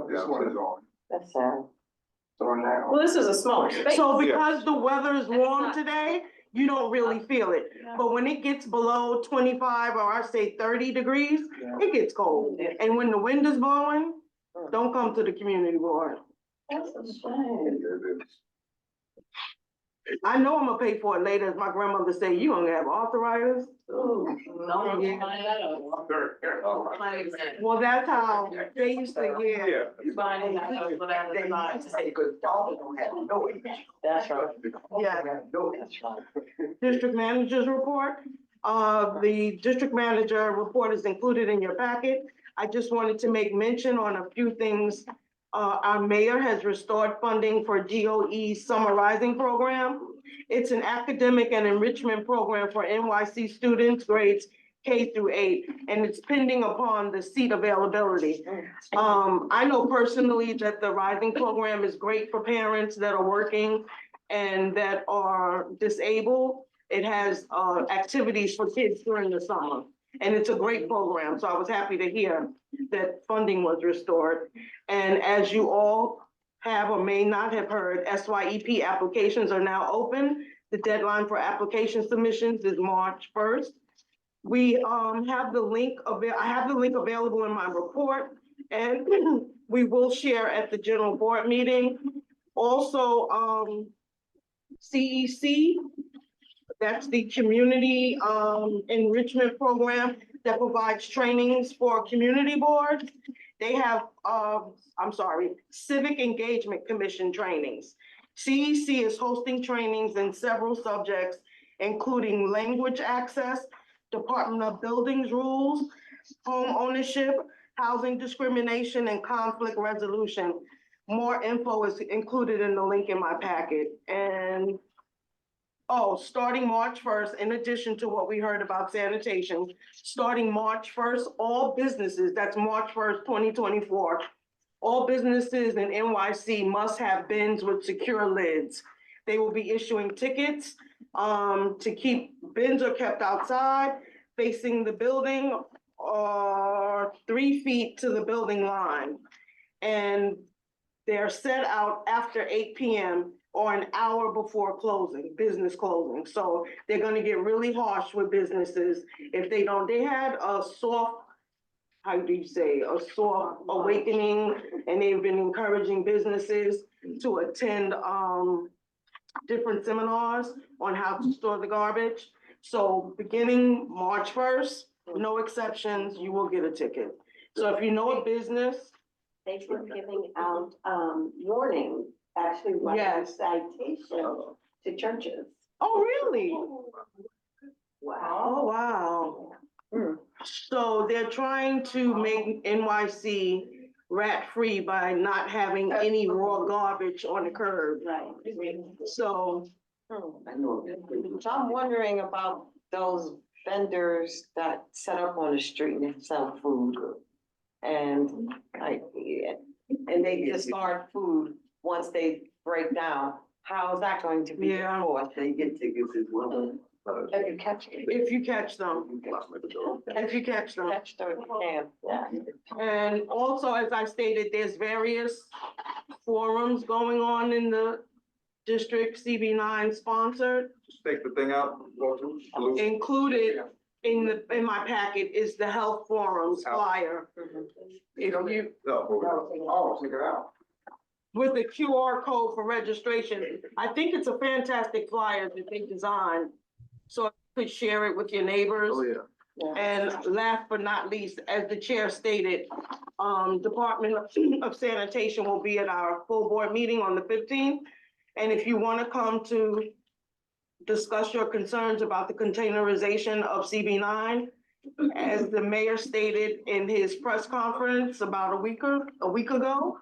[SPEAKER 10] This one is on,
[SPEAKER 5] That's sad.
[SPEAKER 10] it's on now.
[SPEAKER 6] Well, this is a smaller space.
[SPEAKER 9] So because the weather is
[SPEAKER 1] That's
[SPEAKER 9] warm
[SPEAKER 1] not-
[SPEAKER 9] today, you don't really feel it. But when it gets below 25 or I say 30 degrees, it gets cold. And when the wind is blowing, don't come to the community board.
[SPEAKER 5] That's a shame.
[SPEAKER 10] It is.
[SPEAKER 9] I know I'm gonna pay for it later, as my grandmother say, you gonna have arthritis.
[SPEAKER 6] No,
[SPEAKER 9] Yeah.
[SPEAKER 6] find that out.
[SPEAKER 9] Well, that's how they used to, yeah.
[SPEAKER 2] Yeah.
[SPEAKER 6] Finding that out, whatever the vibe.
[SPEAKER 7] Because dogs don't have no itch.
[SPEAKER 5] That's right.
[SPEAKER 9] Yeah.
[SPEAKER 7] They have no itch.
[SPEAKER 9] District manager's report. The district manager report is included in your packet. I just wanted to make mention on a few things. Our mayor has restored funding for DOE Summer Rising Program. It's an academic and enrichment program for NYC students, grades K through 8, and it's pending upon the seat availability. I know personally that the Rising Program is great for parents that are working and that are disabled. It has activities for kids during the summer, and it's a great program. So I was happy to hear that funding was restored. And as you all have or may not have heard, SYEP applications are now open. The deadline for application submissions is March 1st. We have the link I have the link available in my report, and we will share at the general board meeting. Also, CEC, that's the community enrichment program that provides trainings for community boards. They have, Civic Engagement Commission trainings. CEC is hosting trainings in several subjects, including language access, Department of Buildings rules, home ownership, housing discrimination, and conflict resolution. More info is included in the link in my packet. And starting March 1st, in addition to what we heard about sanitation, starting March 1st, all businesses, that's March 1st, 2024, all businesses in NYC must have bins with secure lids. They will be issuing tickets to keep bins are kept outside, facing the building, or 3 feet to the building line. And they're set out after 8 p.m. or an hour before closing, business closing. So they're gonna get really harsh with businesses if they don't. They had a soft, a soft awakening, and they've been encouraging businesses to attend different seminars on how to store the garbage. So beginning March 1st, no exceptions, you will get a ticket. So if you know a business,
[SPEAKER 3] They were giving out, warning, actually, writing
[SPEAKER 9] Yes.
[SPEAKER 3] citation to churches.
[SPEAKER 9] oh, really?
[SPEAKER 3] Wow.
[SPEAKER 9] Oh, wow. So they're trying to make NYC rat-free by not having any raw garbage on the curb.
[SPEAKER 3] Right.
[SPEAKER 9] So,
[SPEAKER 7] I know.
[SPEAKER 5] So I'm wondering about those vendors that set up on the street and sell food. And and they discard food once they break down. How is that going to be
[SPEAKER 9] Yeah.
[SPEAKER 5] enforced?
[SPEAKER 7] They get tickets as well.
[SPEAKER 5] If you catch it.
[SPEAKER 9] if you catch them, if you catch them.
[SPEAKER 5] Catch them if you can, yeah.
[SPEAKER 9] And also, as I stated, there's various forums going on in the district, CB9 sponsored.
[SPEAKER 2] Just take the thing out, go through.
[SPEAKER 9] Included in my packet is the health forums flyer. If you,
[SPEAKER 2] No, hold it.
[SPEAKER 10] Oh, take it out.
[SPEAKER 9] with the QR code for registration, I think it's a fantastic flyer that they designed. So you could share it with your neighbors.
[SPEAKER 2] Oh, yeah.
[SPEAKER 9] And last but not least, as the chair stated, Department of Sanitation will be at our full board meeting on the 15th. And if you want to come to discuss your concerns about the containerization of CB9, as the mayor stated in his press conference about a week ago,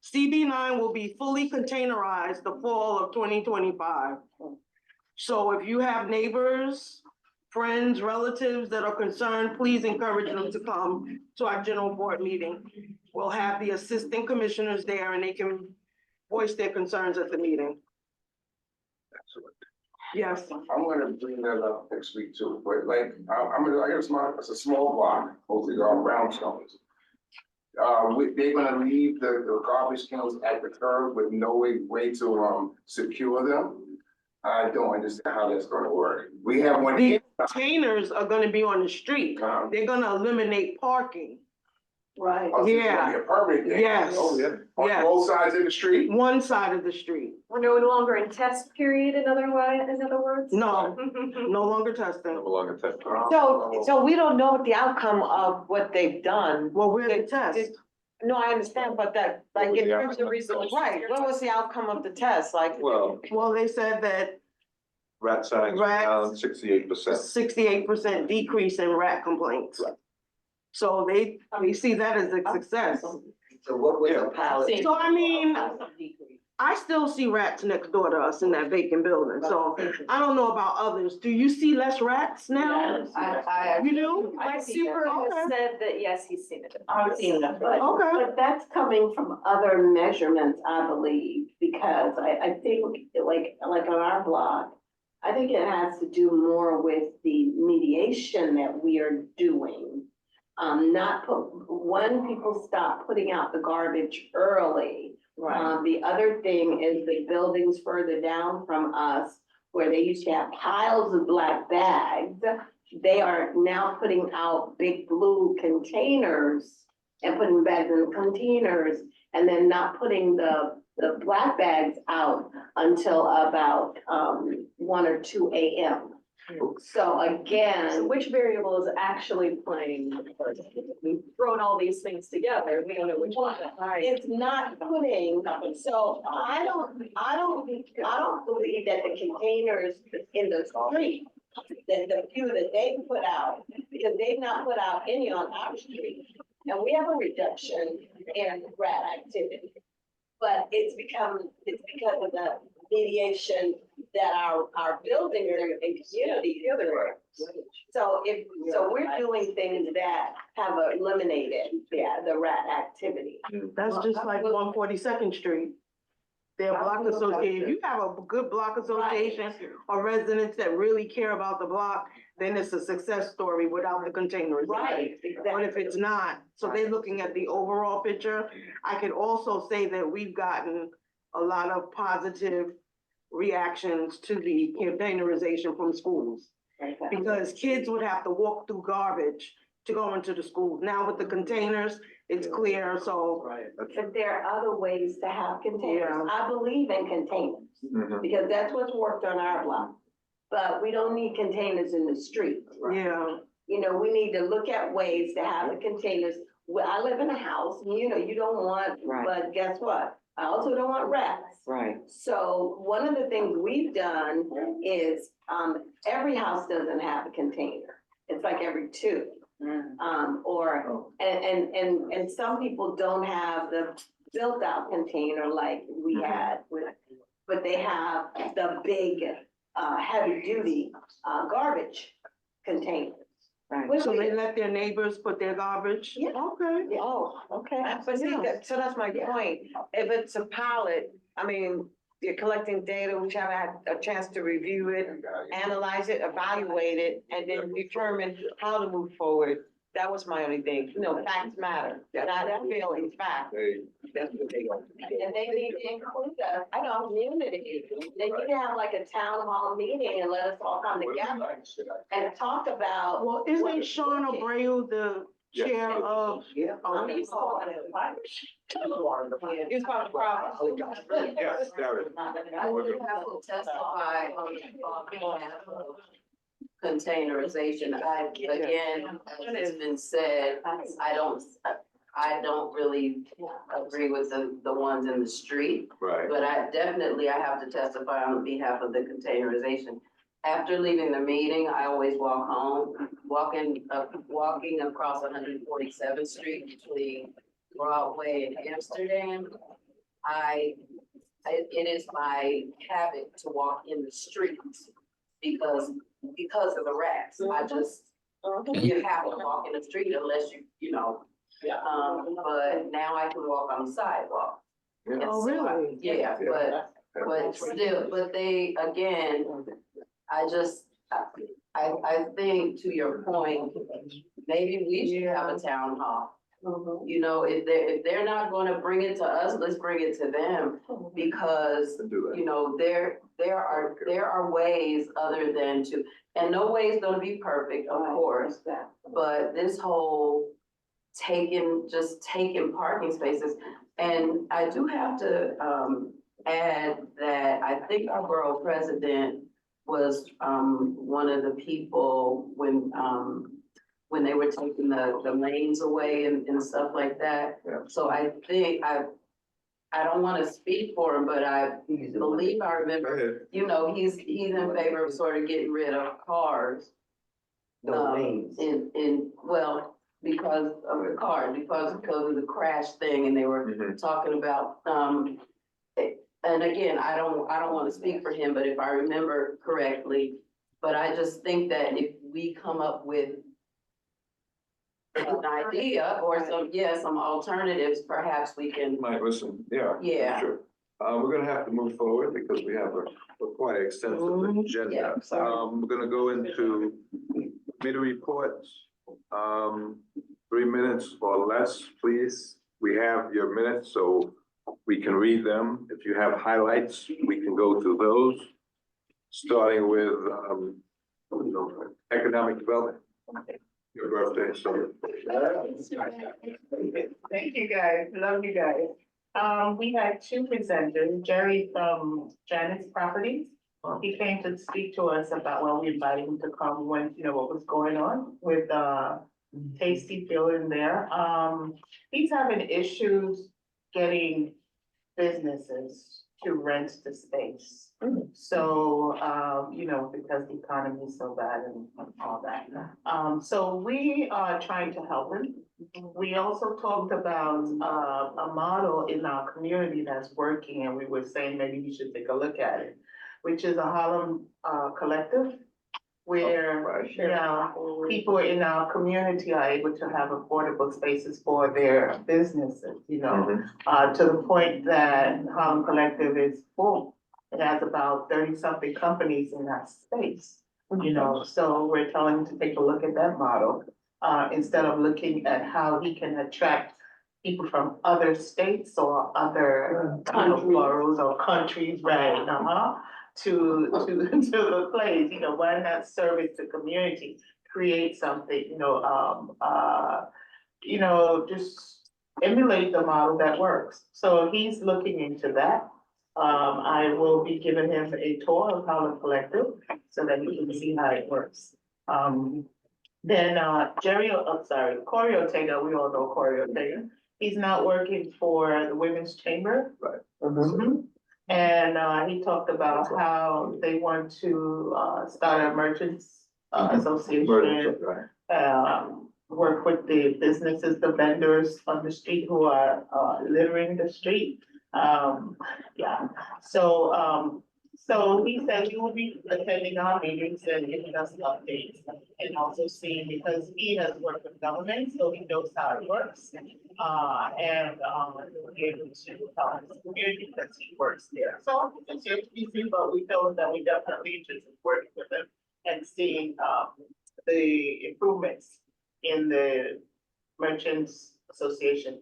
[SPEAKER 9] CB9 will be fully containerized the fall of 2025. So if you have neighbors, friends, relatives that are concerned, please encourage them to come to our general board meeting. We'll have the assistant commissioners there and they can voiced their concerns at the meeting.
[SPEAKER 2] Excellent.
[SPEAKER 9] Yes.
[SPEAKER 10] I'm gonna bring that up next week too, but like, I got a small, it's a small block, mostly all brownstones. They're gonna leave the garbage cans at the curb with no way to, secure them. I don't understand how that's gonna work. We have one.
[SPEAKER 9] The containers are gonna be on the street.
[SPEAKER 10] Uh,
[SPEAKER 9] They're gonna eliminate parking.
[SPEAKER 3] Right.
[SPEAKER 10] oh, so it's gonna be a permanent thing.
[SPEAKER 9] Yes.
[SPEAKER 2] Oh, yeah.
[SPEAKER 10] On
[SPEAKER 9] Yes.
[SPEAKER 10] both sides of the street?
[SPEAKER 9] One side of the street.
[SPEAKER 1] We're no longer in test period, in other words?
[SPEAKER 9] No, no longer
[SPEAKER 2] No
[SPEAKER 9] testing.
[SPEAKER 2] longer test.
[SPEAKER 5] So we don't know the outcome of what they've done.
[SPEAKER 9] Well, where's the
[SPEAKER 5] Did-
[SPEAKER 9] test?
[SPEAKER 5] No, I understand, but that, like,
[SPEAKER 2] What was
[SPEAKER 5] in
[SPEAKER 2] the
[SPEAKER 5] terms of
[SPEAKER 2] outcome?
[SPEAKER 5] results, right, what was the outcome of the test, like?
[SPEAKER 2] Well,
[SPEAKER 9] Well, they said that
[SPEAKER 2] rat signs
[SPEAKER 9] Rats.
[SPEAKER 2] down 68%.
[SPEAKER 9] 68% decrease in rat complaints. So they see that as a success.
[SPEAKER 7] So what was
[SPEAKER 2] Yeah.
[SPEAKER 7] the pilot?
[SPEAKER 9] So I mean, I still see rats next door to us in that vacant building, so I don't know about others. Do you see less rats now? You do?
[SPEAKER 1] My super has said that, yes, he's seen it.
[SPEAKER 6] I've seen them.
[SPEAKER 3] But,
[SPEAKER 9] Okay.
[SPEAKER 3] but that's coming from other measurements, I believe, because I think, like on our block, I think it has to do more with the mediation that we are doing. When people stop putting out the garbage early. The other thing is the buildings further down from us, where they used to have piles of black bags. They are now putting out big blue containers and putting bags in containers and then not putting the black bags out until about 1 or 2 a.m. So
[SPEAKER 1] So
[SPEAKER 3] again,
[SPEAKER 1] which variable is actually playing? We've thrown all these things together, we don't know which one.
[SPEAKER 3] it's not putting, so I don't believe that the containers in the street, that the few that they put out, because they've not put out any on our street. And we have a reduction in rat activity. But it's because of the mediation that our buildings and communities are. So we're doing things that have eliminated, the rat activity.
[SPEAKER 9] That's just like 142nd Street. Their block association, if you have a good block association or residents that really care about the block, then it's a success story without the containers.
[SPEAKER 3] Right,
[SPEAKER 9] But if it's not, so they're looking at the overall picture. I could also say that we've gotten a lot of positive reactions to the containerization from schools. Because kids would have to walk through garbage to go into the schools. Now with the containers, it's clear, so.
[SPEAKER 3] But there are other ways to have containers.
[SPEAKER 9] Yeah.
[SPEAKER 3] I believe in containers,
[SPEAKER 2] Mhm.
[SPEAKER 3] because that's what's worked on our block. But we don't need containers in the street.
[SPEAKER 9] Yeah,
[SPEAKER 3] You know, we need to look at ways to have the containers. Well, I live in a house, and you don't want,
[SPEAKER 7] Right.
[SPEAKER 3] but guess what? I also don't want rats.
[SPEAKER 7] Right.
[SPEAKER 3] So one of the things we've done is, every house doesn't have a container. It's like every 2. And some people don't have the built out container like we had but they have the big, heavy duty, garbage containers.
[SPEAKER 7] Right.
[SPEAKER 9] so they let their neighbors put their garbage?
[SPEAKER 3] Yeah.
[SPEAKER 9] Okay.
[SPEAKER 5] Oh, okay, but see, so that's my point. If it's a pilot, I mean, you're collecting data, we haven't had a chance to review it, analyze it, evaluate it, and then determine how to move forward. That was my only thing, facts matter, not feelings, facts.
[SPEAKER 7] That's what they want.
[SPEAKER 3] And they need to include us, community. They need to have like a town hall meeting and let us all come together and talk about.
[SPEAKER 9] Well, isn't Sean Abreu the
[SPEAKER 2] Yes.
[SPEAKER 9] chair of?
[SPEAKER 7] Yeah.
[SPEAKER 9] Okay.
[SPEAKER 3] He's calling it a fire.
[SPEAKER 5] It's part of the problem.
[SPEAKER 2] Yes, Derek.
[SPEAKER 4] I would have to testify on behalf of containerization. Again, as has been said, I don't really agree with the ones in the street.
[SPEAKER 2] Right.
[SPEAKER 4] But I have to testify on behalf of the containerization. After leaving the meeting, I always walk home, walking across 147th Street between Broadway and Amsterdam. It is my habit to walk in the streets because of the rats. You have to walk in the street unless but now I can walk on the sidewalk.
[SPEAKER 9] Oh, really?
[SPEAKER 4] Yeah, but still, but they, again, I think to your point, maybe we should have a town hall. You know, if they're not gonna bring it to us, let's bring it to them, because,
[SPEAKER 2] Do that.
[SPEAKER 4] you know, there are ways other than to, and no way is gonna be perfect, of course, but this whole just taking parking spaces, and I do have to, add that I think our borough president was, one of the people when they were taking the lanes away and stuff like that.
[SPEAKER 2] Yeah.
[SPEAKER 4] So I think I don't wanna speak for him, but I believe I
[SPEAKER 2] Go
[SPEAKER 4] remember,
[SPEAKER 2] ahead.
[SPEAKER 4] you know, he's in favor of sort of getting rid of cars. Well, because of the cars, because of the crash thing, and they were
[SPEAKER 2] Mhm.
[SPEAKER 4] talking about, and again, I don't wanna speak for him, but if I remember correctly, but I just think that if we come up with an idea or some alternatives, perhaps we can,
[SPEAKER 2] Might listen, yeah.
[SPEAKER 4] Yeah.
[SPEAKER 2] Sure. We're gonna have to move forward because we have a quite extensive agenda.
[SPEAKER 4] Yeah, sorry.
[SPEAKER 2] We're gonna go into committee reports. 3 minutes or less, please. We have your minutes, so we can read them. If you have highlights, we can go through those. Starting with, economic development. Your birthday, so.
[SPEAKER 8] Thank you, guys. Love you guys. We had two presenters, Jerry from Janet's Properties. He came to speak to us about, well, we invited him to come when, you know, what was going on with, Tasty Fill in there. He's having issues getting businesses to rent the space. So, you know, because the economy is so bad and all that. So we are trying to help him. We also talked about, a model in our community that's working, and we were saying maybe you should take a look at it, which is a Harlem, collective, where,
[SPEAKER 2] Right.
[SPEAKER 8] yeah, people in our community are able to have affordable spaces for their businesses, you know, to the point that Harlem Collective is full. It has about 30-something companies in that space, you know, so we're telling him to take a look at that model, instead of looking at how he can attract people from other states or other boroughs or countries, right, to the place, you know, why not service the community, create something, just emulate the model that works. So he's looking into that. I will be giving him a tour of Harlem Collective so that he can see how it works. Then, Corey Ortega, we all know Corey Ortega. He's not working for the Women's Chamber.
[SPEAKER 2] Right.
[SPEAKER 8] Mhm. And he talked about how they want to start a merchants association.
[SPEAKER 2] Right.
[SPEAKER 8] Work with the businesses, the vendors on the street who are littering the street. Yeah, so he said he will be attending our meetings and giving us updates. And also seeing, because he has worked with government, so he knows how it works. And he'll be able to help his community because he works there. So it's yet to be seen, but we feel that we definitely interested in working with him and seeing the improvements in the Merchants Association.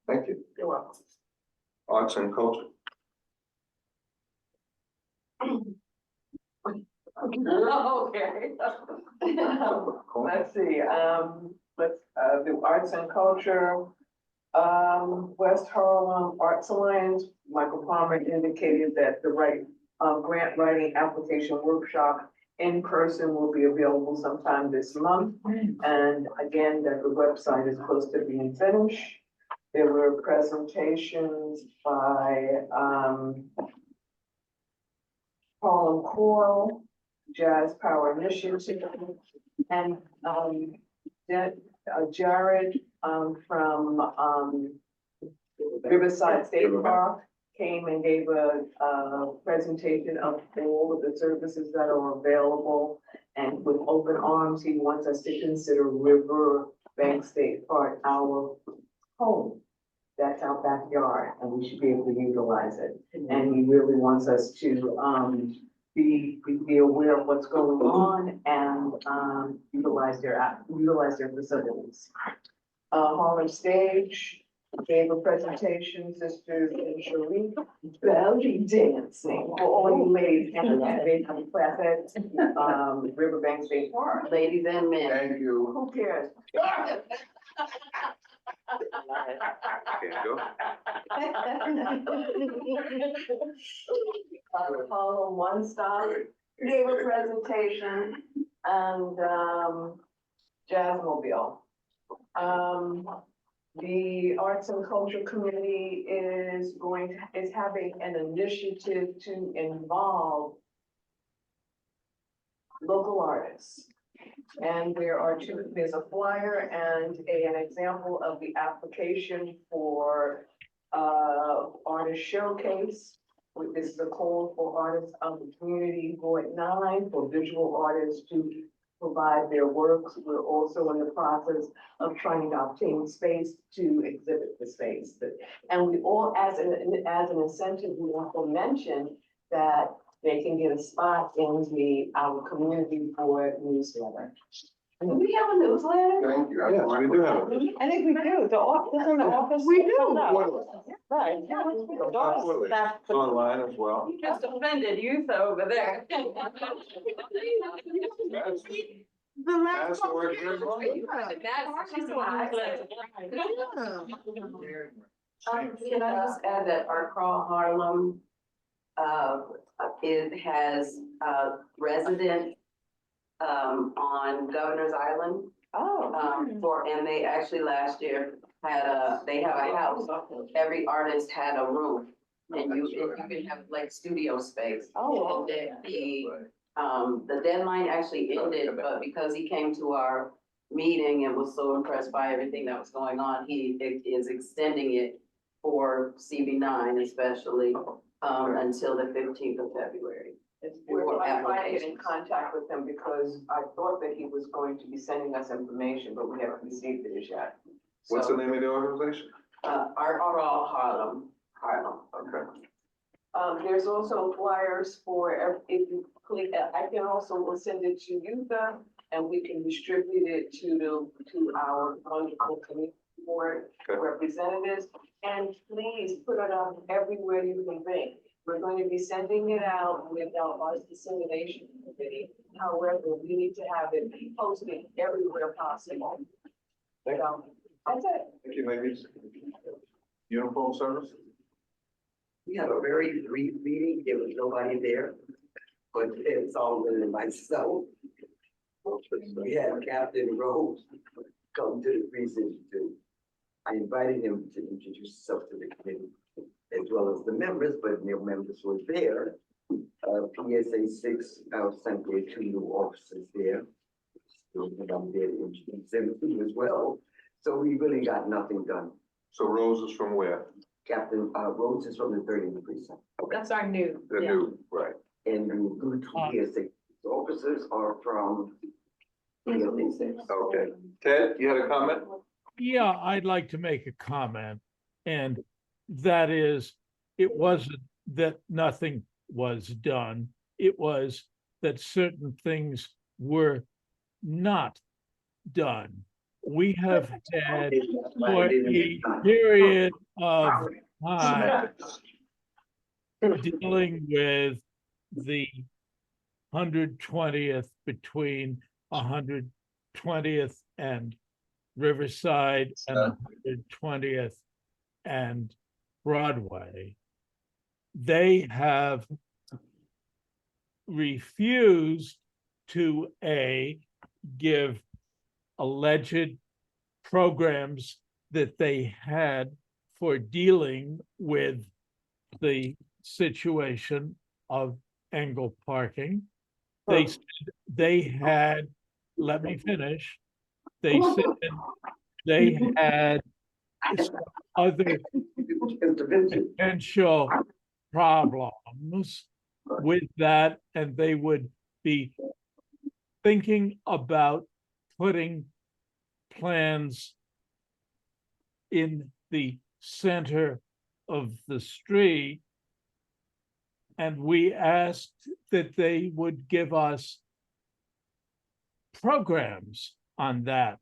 [SPEAKER 2] Thank you.
[SPEAKER 8] You're welcome.
[SPEAKER 2] Arts and culture.
[SPEAKER 1] Okay.
[SPEAKER 11] Let's see, the arts and culture, West Harlem Arts Alliance, Michael Palmer indicated that the grant writing application workshop in person will be available sometime this month. And again, that the website is close to being finished. There were presentations by, Harlem Choral, Jazz Power Initiative, and Jared from Riverside State Park came and gave a presentation of all of the services that are available. And with open arms, he wants us to consider Riverbank State Park our home. that's our backyard and we should be able to utilize it. And he really wants us to, be aware of what's going on and, utilize their facilities. Harlem Stage gave a presentation, Sisters and Cherie, belly dancing for all you ladies. And they have a class at, Riverbank State Park.
[SPEAKER 4] Ladies and men.
[SPEAKER 10] Thank you.
[SPEAKER 11] Who cares?
[SPEAKER 2] Can't go.
[SPEAKER 11] Harlem One Stop gave a presentation and, Jazzmobile. The Arts and Culture Committee is having an initiative to involve local artists. And there's a flyer and an example of the application for, artist showcase. This is a call for artists of the community, Void 9, for visual artists to provide their works. We're also in the process of trying to obtain space to exhibit the space. And we all, as an incentive, we also mentioned that they can get a spot in our community board newsletter. Do we have a newsletter?
[SPEAKER 10] Thank you.
[SPEAKER 2] Yes, we do have.
[SPEAKER 5] I think we do, the office, in the office.
[SPEAKER 9] We do.
[SPEAKER 5] Right.
[SPEAKER 2] Absolutely. It's online as well.
[SPEAKER 1] You just offended youth over there.
[SPEAKER 2] That's-
[SPEAKER 9] The last.
[SPEAKER 2] That's the word.
[SPEAKER 4] Can I just add that our Crawl Harlem, it has a resident, on Governor's Island. And they actually last year they have a house. Every artist had a room and you can have like studio space. And then the deadline actually ended, but because he came to our meeting and was so impressed by everything that was going on, he is extending it for CB9 especially, until the 15th of February.
[SPEAKER 11] We're trying to get in contact with him because I thought that he was going to be sending us information, but we haven't received it yet.
[SPEAKER 2] What's the
[SPEAKER 11] So,
[SPEAKER 2] name of the organization?
[SPEAKER 4] Art Crawl Harlem.
[SPEAKER 2] Okay.
[SPEAKER 11] There's also flyers for, if you click, I can also send it to you, and we can distribute it to our wonderful community board
[SPEAKER 2] Okay.
[SPEAKER 11] representatives. And please put it up everywhere you can think. We're going to be sending it out with our arts dissemination committee. However, we need to have it posted everywhere possible. So, that's it.
[SPEAKER 2] Thank you, ladies. Uniform service?
[SPEAKER 7] We had a very brief meeting, there was nobody there, but it's all within myself. We had Captain Rose come to the precinct too. I invited him to introduce himself to the committee, as well as the members, but no members were there. PSA 6, sent their 2 new officers there. So I'm there to introduce them too as well. So we really got nothing done.
[SPEAKER 2] So Rose is from where?
[SPEAKER 7] Captain, Rhodes is from the 30th precinct.
[SPEAKER 1] That's our new.
[SPEAKER 2] The new, right.
[SPEAKER 7] And the new 2 PSA officers are from PSA 6.
[SPEAKER 2] Okay. Ted, you had a comment?
[SPEAKER 12] Yeah, I'd like to make a comment, and that is, it wasn't that nothing was done. It was that certain things were not done. We have had for a period of time dealing with the 120th between 120th and Riverside and 120th and Broadway. They have refused to give alleged programs that they had for dealing with the situation of angle parking. They said they had, let me finish. They said they had other potential problems with that, and they would be thinking about putting plans in the center of the street. And we asked that they would give us programs on that.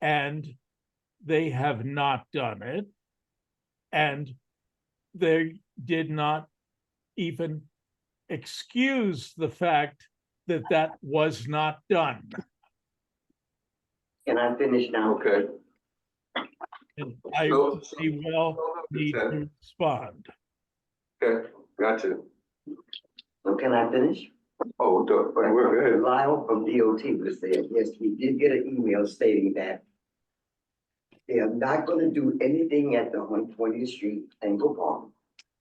[SPEAKER 12] And they have not done it. And they did not even excuse the fact that that was not done.
[SPEAKER 7] Can I finish now?
[SPEAKER 2] Okay.
[SPEAKER 12] And I
[SPEAKER 2] So-
[SPEAKER 12] really well need to respond.
[SPEAKER 2] Okay, gotcha.
[SPEAKER 7] So can I finish?
[SPEAKER 2] Oh, but we're good.
[SPEAKER 7] Lyle from DOT was saying, yes, we did get an email stating that they are not gonna do anything at the 120th Street Angle Park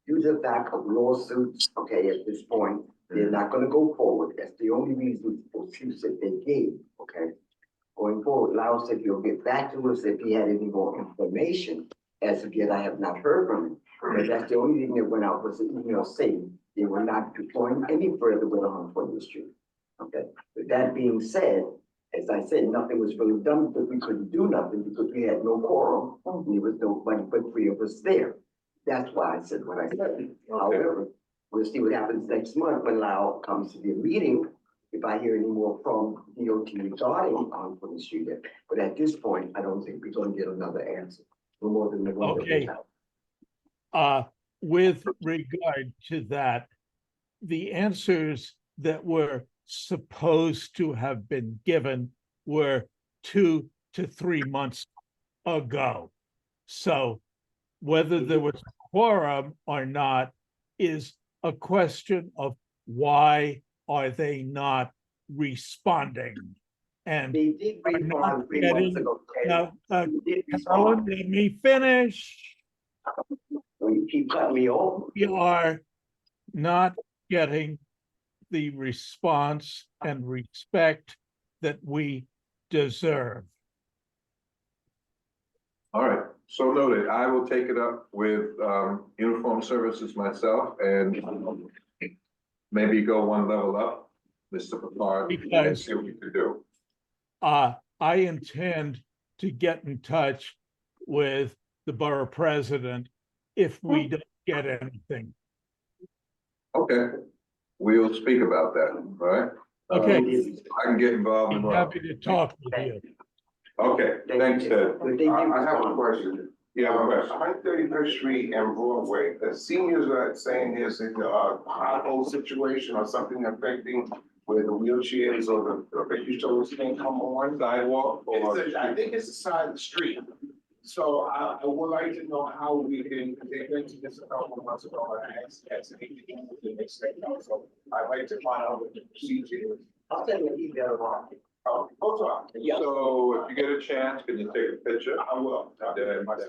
[SPEAKER 7] due to the fact of lawsuits, okay, at this point, they're not gonna go forward. That's the only reason for excuse that they gave, okay? Going forward, Lyle said he'll get back to us if he had any more information. As of yet, I have not heard from him, but that's the only thing that went out was an email saying they were not going any further with 120th Street. Okay, with that being said, as I said, nothing was really done because we couldn't do nothing because we had no quorum. There was nobody but three of us there. That's why I said what I said. However, we'll see what happens next month when Lyle comes to the meeting. If I hear any more from DOT regarding 120th Street, but at this point, I don't think we're gonna get another answer. No more than the one that we
[SPEAKER 12] Okay.
[SPEAKER 7] have.
[SPEAKER 12] With regard to that, the answers that were supposed to have been given were 2 to 3 months ago. So whether there was a quorum or not is a question of why are they not responding? And
[SPEAKER 7] They did respond 3 months ago. Ted.
[SPEAKER 12] now,
[SPEAKER 7] They did
[SPEAKER 12] Helen,
[SPEAKER 7] respond.
[SPEAKER 12] let me finish.
[SPEAKER 7] Well, you keep cutting me off.
[SPEAKER 12] We are not getting the response and respect that we deserve.
[SPEAKER 2] All right, so noted. I will take it up with Uniform Services myself and maybe go one level up, Mr. Picard, and
[SPEAKER 12] Because-
[SPEAKER 2] see what we can do.
[SPEAKER 12] I intend to get in touch with the borough president if we don't get anything.
[SPEAKER 2] Okay, we'll speak about that, all right?
[SPEAKER 12] Okay.
[SPEAKER 2] I can get involved in
[SPEAKER 12] I'm happy to talk with you.
[SPEAKER 2] Okay, thanks, Ted.
[SPEAKER 7] But they did
[SPEAKER 10] I have a
[SPEAKER 7] respond.
[SPEAKER 10] question.
[SPEAKER 2] Yeah, one question.
[SPEAKER 10] 131st Street and Broadway, the seniors are saying there's a pothole situation or something affecting where the wheelchairs or the utilities can come on.
[SPEAKER 2] Sidewalk or?
[SPEAKER 10] I think it's the side of the street. So I would like to know how we can, they mentioned this a couple of months ago, and I asked anything the next thing. So I'd like to find out what the procedure is.
[SPEAKER 7] I'll send you an email tomorrow.
[SPEAKER 10] Oh, hold on.
[SPEAKER 7] Yeah.
[SPEAKER 2] So if you get a chance, can you take a picture?
[SPEAKER 10] I will.
[SPEAKER 2] That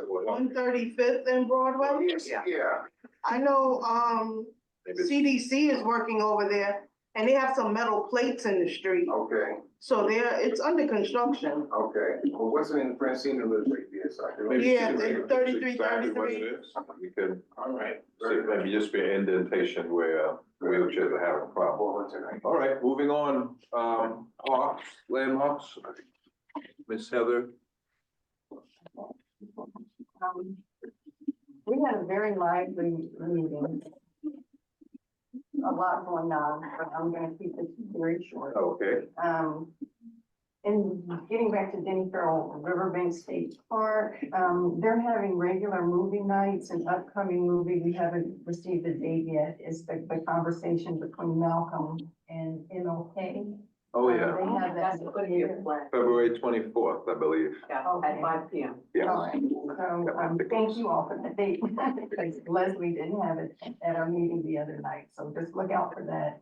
[SPEAKER 2] will help.
[SPEAKER 9] 135th and Broadway.
[SPEAKER 10] Yeah.
[SPEAKER 9] I know,
[SPEAKER 2] Maybe-
[SPEAKER 9] CDC is working over there and they have some metal plates in the street.
[SPEAKER 10] Okay,
[SPEAKER 9] So it's under construction.
[SPEAKER 10] okay. Well, what's in Francine lives right there, so I can.
[SPEAKER 2] Maybe
[SPEAKER 9] Yeah,
[SPEAKER 2] see
[SPEAKER 9] it's 33,
[SPEAKER 2] exactly what it
[SPEAKER 9] 33.
[SPEAKER 2] is. We can
[SPEAKER 10] All right.
[SPEAKER 2] see, maybe just be an indentation where wheelchairs are having a problem. All right, moving on, parks, landmarks, Miss Heather.
[SPEAKER 13] We had a very lively meeting. A lot going on, but I'm gonna keep it very short.
[SPEAKER 2] Okay,
[SPEAKER 13] And getting back to Denny Farrell Riverbank State Park, they're having regular movie nights. An upcoming movie we haven't received a date yet is the conversation between Malcolm and MLK.
[SPEAKER 2] oh
[SPEAKER 13] They
[SPEAKER 2] yeah,
[SPEAKER 13] have that.
[SPEAKER 2] February 24th, I believe.
[SPEAKER 13] Okay.
[SPEAKER 4] 5 p.m.
[SPEAKER 2] Yes.
[SPEAKER 13] All right, so, thank you all for that date, because Leslie didn't have it at our meeting the other night, so just look out for that.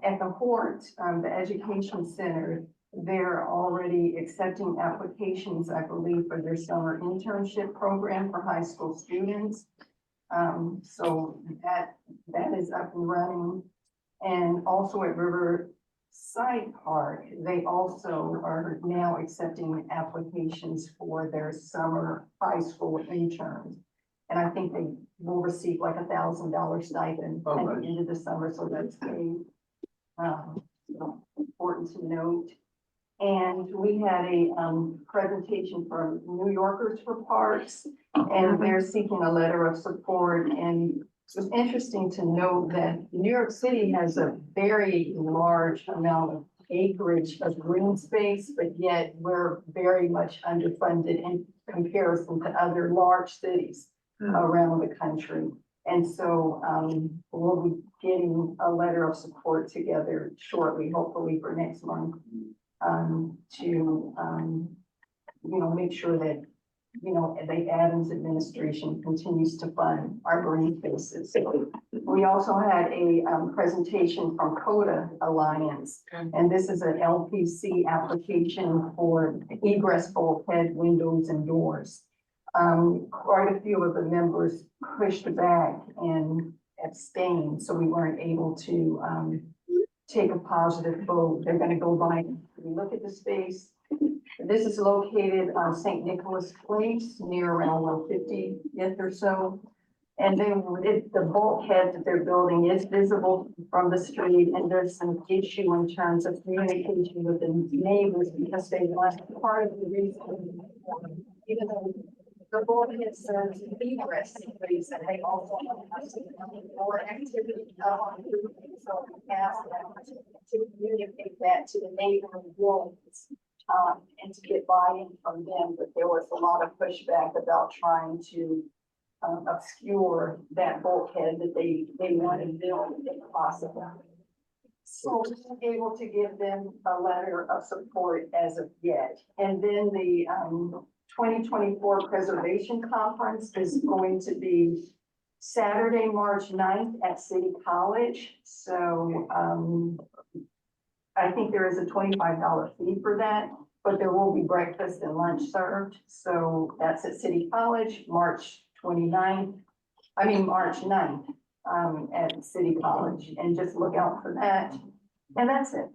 [SPEAKER 13] At the Hort, the Education Center, they're already accepting applications, I believe, for their summer internship program for high school students. So that is up and running. And also at Riverside Park, they also are now accepting applications for their summer high school interns. And I think they will receive like $1,000 stipend
[SPEAKER 2] Oh,
[SPEAKER 13] at
[SPEAKER 2] nice.
[SPEAKER 13] the end of the summer, so that's great. So important to note. And we had a, presentation from New Yorkers for Parks, and they're seeking a letter of support. And it was interesting to note that New York City has a very large amount of acreage of green space, but yet we're very much underfunded in comparison to other large cities around the country. And so, we'll be getting a letter of support together shortly, hopefully for next month, to, make sure that, the Adams administration continues to fund our green spaces. We also had a, presentation from CODA Alliance, and this is an LPC application for egress bulkhead windows and doors. Quite a few of the members pushed back and abstained, so we weren't able to, take a positive vote. They're gonna go by, look at the space. This is located on St. Nicholas Place, near around 150th or so. And then the bulkhead that they're building is visible from the street, and there's some issue in terms of communication with the neighbors, because they want part of the reason, even though the bulkhead serves egress space, and they also have more activity on the roof. So we asked them to communicate that to the neighboring buildings, and to get buy-in from them, but there was a lot of pushback about trying to obscure that bulkhead that they want to build if possible. So we were able to give them a letter of support as of yet. And then the 2024 Preservation Conference is going to be Saturday, March 9th at City College. So I think there is a $25 fee for that, but there will be breakfast and lunch served. So that's at City College, March 9th, at City College, and just look out for that. And that's it,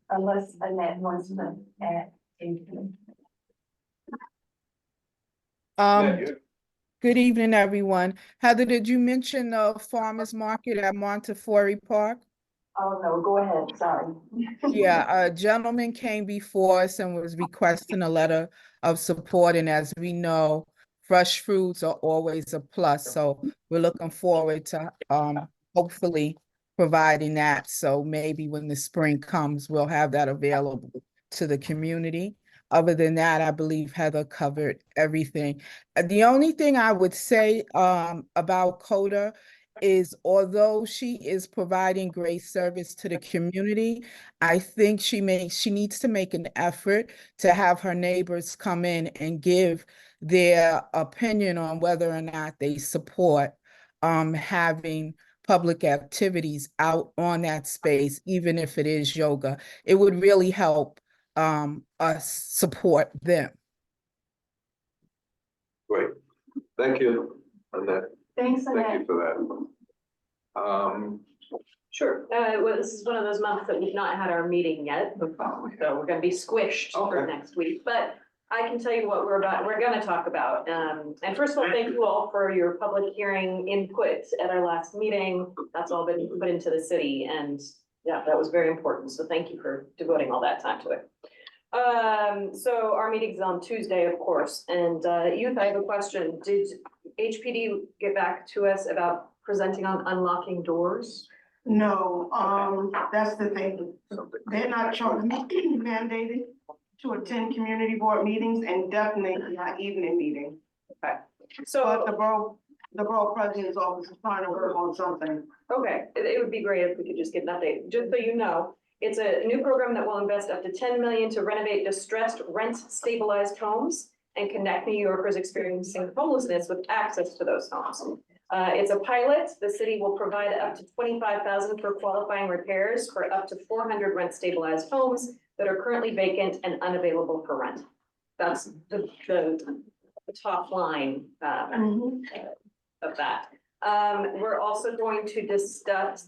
[SPEAKER 13] unless Annette wants to add anything.
[SPEAKER 14] Good evening, everyone. Heather, did you mention the farmer's market at Montefiore Park?
[SPEAKER 13] Oh, no, go ahead, sorry.
[SPEAKER 14] Yeah, a gentleman came before us and was requesting a letter of support, and as we know, fresh fruits are always a plus, so we're looking forward to hopefully providing that. So maybe when the spring comes, we'll have that available to the community. Other than that, I believe Heather covered everything. The only thing I would say about CODA is, although she is providing great service to the community, I think she needs to make an effort to have her neighbors come in and give their opinion on whether or not they support having public activities out on that space, even if it is yoga. It would really help us support them.
[SPEAKER 2] Great, thank you, Annette.
[SPEAKER 13] Thanks, Annette.
[SPEAKER 2] Thank you for that.
[SPEAKER 1] Sure, well, this is one of those months that we've not had our meeting yet, so we're gonna be squished for
[SPEAKER 2] Okay.
[SPEAKER 1] next week, but I can tell you what we're gonna talk about. And first of all, thank you all for your public hearing input at our last meeting. That's all been put into the city, and yeah, that was very important, so thank you for devoting all that time to it. So our meeting's on Tuesday, of course, and youth, I have a question. Did HPD get back to us about presenting on unlocking doors?
[SPEAKER 9] No, that's the thing. They're not mandated to attend community board meetings, and definitely not evening meeting.
[SPEAKER 1] Okay,
[SPEAKER 9] But
[SPEAKER 1] so,
[SPEAKER 9] the borough president's office is trying to work on something.
[SPEAKER 1] okay, it would be great if we could just get an update. Just so you know, it's a new program that will invest up to 10 million to renovate distressed rent stabilized homes and connect New Yorkers experiencing homelessness with access to those homes. It's a pilot. The city will provide up to 25,000 for qualifying repairs for up to 400 rent stabilized homes that are currently vacant and unavailable for rent. That's the top line of that. We're also going to discuss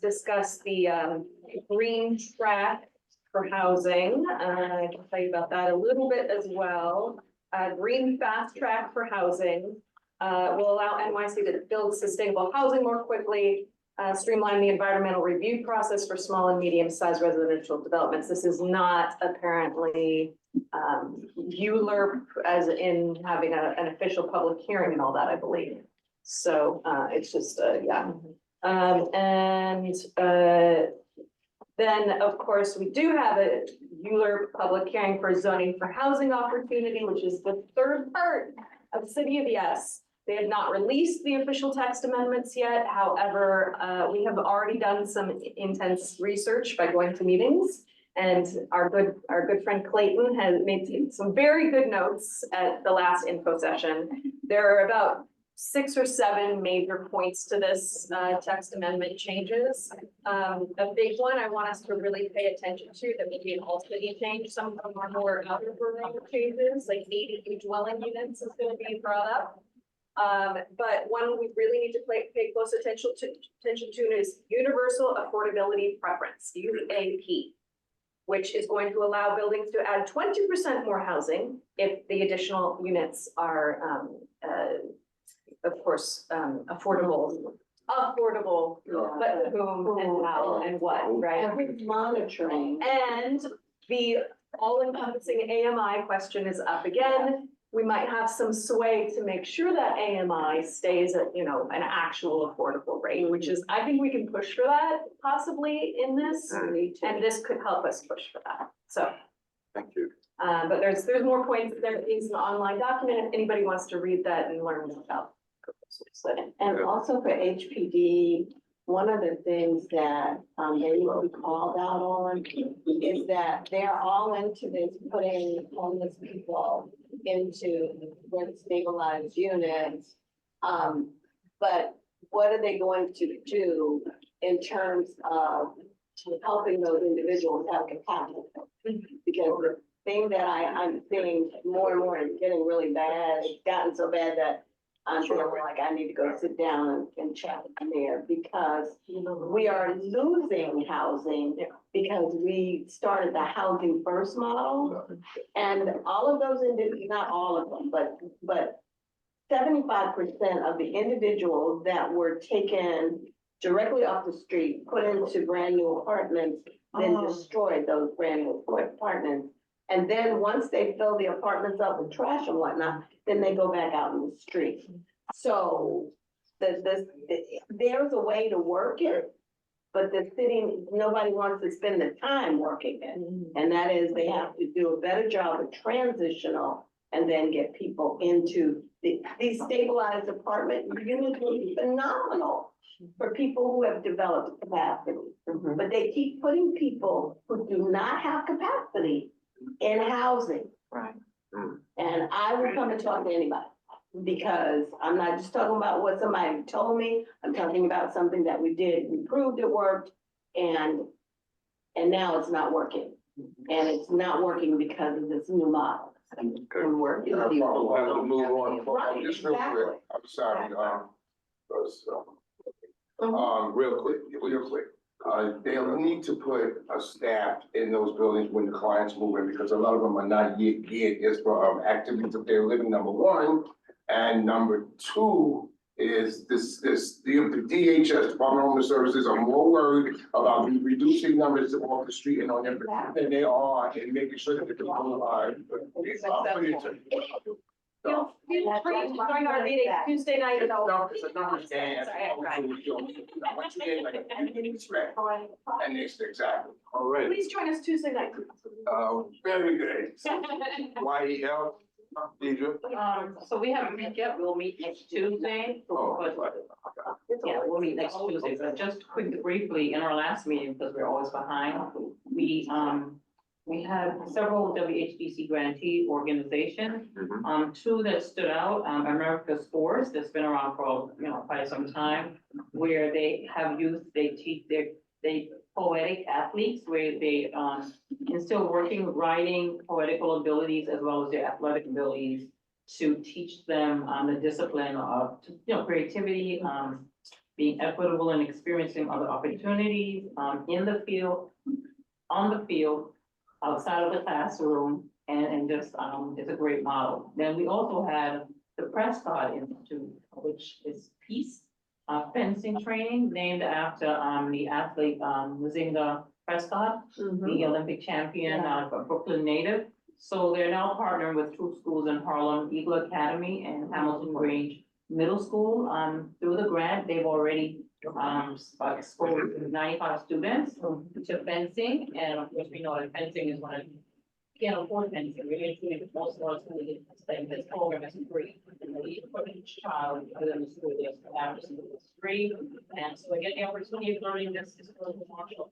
[SPEAKER 1] the green track for housing. I can tell you about that a little bit as well. Green fast track for housing will allow NYC to build sustainable housing more quickly, streamline the environmental review process for small and medium-sized residential developments. This is not apparently ULURP as in having an official public hearing and all that, I believe. So, it's just, yeah. Then, of course, we do have a ULURP public hearing for zoning for housing opportunity, which is the third part of City of Yes. They had not released the official text amendments yet. However, we have already done some intense research by going to meetings. And our good friend Clayton has made some very good notes at the last info session. There are about 6 or 7 major points to this text amendment changes. A big one I want us to really pay attention to that would be an all-city change. Some of them are more outer borough changes, like ADU dwelling units is going to be brought up. But one we really need to pay close attention to is universal affordability preference, UAP, which is going to allow buildings to add 20% more housing if the additional units are, of course, affordable, but whom and how and what, right?
[SPEAKER 3] And who's monitoring?
[SPEAKER 1] And the all-encompassing AMI question is up again. We might have some sway to make sure that AMI stays at, an actual affordable rate, which is, I think we can push for that possibly in this. And this could help us push for that. So.
[SPEAKER 2] Thank you.
[SPEAKER 1] But there's more points. There is an online document if anybody wants to read that and learn more about.
[SPEAKER 3] And also for HPD, one of the things that they need to be called out on is that they're all into this, putting homeless people into rent stabilized units. But what are they going to do in terms of helping those individuals have capacity? Because the thing that I'm seeing more and more is getting really bad. It's gotten so bad that I'm feeling like I need to go sit down and chat there, because we are losing housing because we started the housing first model. And all of those, not all of them, but 75% of the individuals that were taken directly off the street, put into brand new apartments, then destroyed those brand new apartments. And then once they fill the apartments up with trash and whatnot, then they go back out in the street. So there's a way to work it, but the city, nobody wants to spend the time working it. And that is, they have to do a better job of transitional and then get people into these stabilized apartment units will be phenomenal for people who have developed capacity. But they keep putting people who do not have capacity in housing.
[SPEAKER 5] Right.
[SPEAKER 3] And I will come and talk to anybody, because I'm not just talking about what somebody told me. I'm talking about something that we did. We proved it worked, and now it's not working. And it's not working because of this new model.
[SPEAKER 10] We'll have to move on.
[SPEAKER 3] Right,
[SPEAKER 10] Just real quick,
[SPEAKER 3] exactly.
[SPEAKER 10] I'm sorry, real quick. They'll need to put a staff in those buildings when the clients move in, because a lot of them are not yet geared as for activities of their living, number one. And number two is the DHS, Department of Homeless Services, are more worried about reducing numbers off the street and on them than they are in making sure that the people are.
[SPEAKER 1] Feel free to join our meeting Tuesday night at all.
[SPEAKER 10] No, it's a numbers game. And it's exactly. All right.
[SPEAKER 1] Please join us Tuesday night.
[SPEAKER 10] Very good. YEL, Deidre.
[SPEAKER 6] So we haven't met yet, we'll meet next Tuesday.
[SPEAKER 10] Oh,
[SPEAKER 6] But,
[SPEAKER 10] right.
[SPEAKER 6] yeah, we'll meet next Tuesday, but just quickly, briefly, in our last meeting, because we're always behind, we had several WHDC grantee organizations. Two that stood out, America's Force, that's been around for, quite some time, where they have youth, they teach they poetic athletes, where they instill writing, poetical abilities, as well as their athletic abilities, to teach them the discipline of, creativity, being equitable and experiencing other opportunities in the field, on the field, outside of the classroom, and just, it's a great model. Then we also had the Prescott Institute, which is peace fencing training, named after the athlete Muzinga Prescott, the Olympic champion, Brooklyn native. So they're now partnering with two schools in Harlem, Eagle Academy and Hamilton Grange Middle School. Through the grant, they've already exposed 95 students to fencing, and of course, we know that fencing is one of, can't afford fencing, really, truly, most of our schools, this program is free. And for each child within the school, there's average school is free, and so again, the opportunity of learning this is really essential.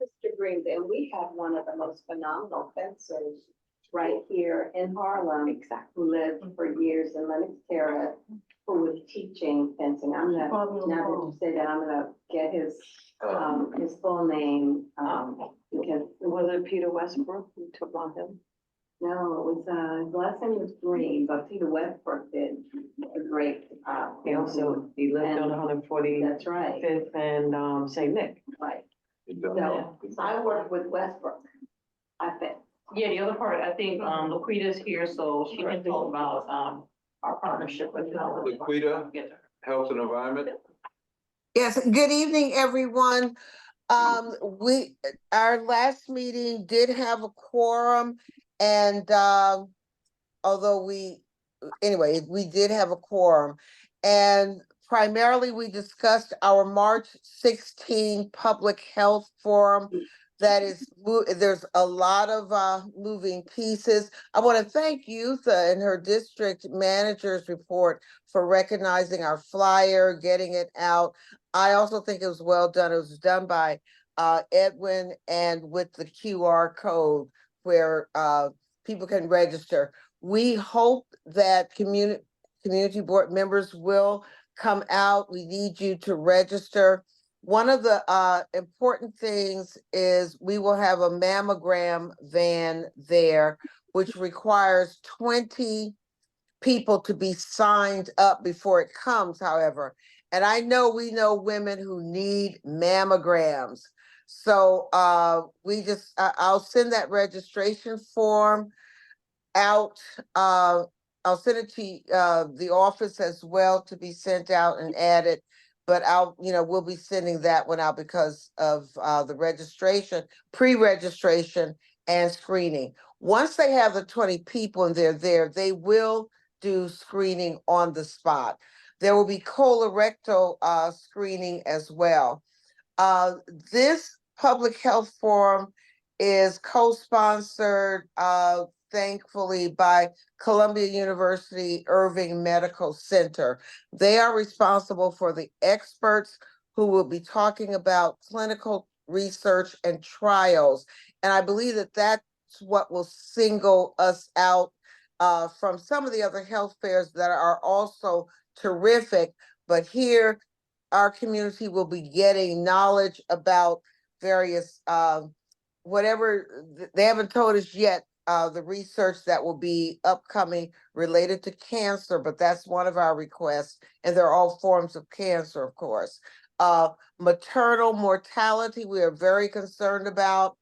[SPEAKER 3] Mr. Green, and we have one of the most phenomenal fencers right here in Harlem. Exactly. Who lived for years in Lenox Terrace, who was teaching fencing. I'm gonna, now that you say that, I'm gonna get his full name, because.
[SPEAKER 1] Was it Peter Westbrook who took on him?
[SPEAKER 3] No, it was, his last name was Green, but Peter Westbrook did a great,
[SPEAKER 5] He also, he lived on 145th
[SPEAKER 3] that's right,
[SPEAKER 5] and, St. Nick.
[SPEAKER 3] right.
[SPEAKER 2] You know?
[SPEAKER 3] So I worked with Westbrook, I think.
[SPEAKER 6] Yeah, the other part, I think, Laquita's here, so she can talk about, our partnership with.
[SPEAKER 2] Laquita, Health and Environment.
[SPEAKER 15] Yes, good evening, everyone. Our last meeting did have a quorum and, although we did have a quorum. And primarily, we discussed our March 16 Public Health Forum. There's a lot of moving pieces. I want to thank Yutha and her district manager's report for recognizing our flyer, getting it out. I also think it was well done. It was done by Edwin and with the QR code where people can register. We hope that community board members will come out. We need you to register. One of the important things is we will have a mammogram van there, which requires 20 people to be signed up before it comes, however. And I know we know women who need mammograms. So I'll send that registration form out. I'll send it to the office as well to be sent out and added. But we'll be sending that one out because of the registration, pre-registration and screening. Once they have the 20 people and they're there, they will do screening on the spot. There will be colorectal screening as well. This public health forum is co-sponsored, thankfully, by Columbia University Irving Medical Center. They are responsible for the experts who will be talking about clinical research and trials. And I believe that that's what will single us out from some of the other health fairs that are also terrific. But here, our community will be getting knowledge about various, whatever, they haven't told us yet, the research that will be upcoming related to cancer, but that's one of our requests, and they're all forms of cancer, of course. Maternal mortality, we are very concerned about,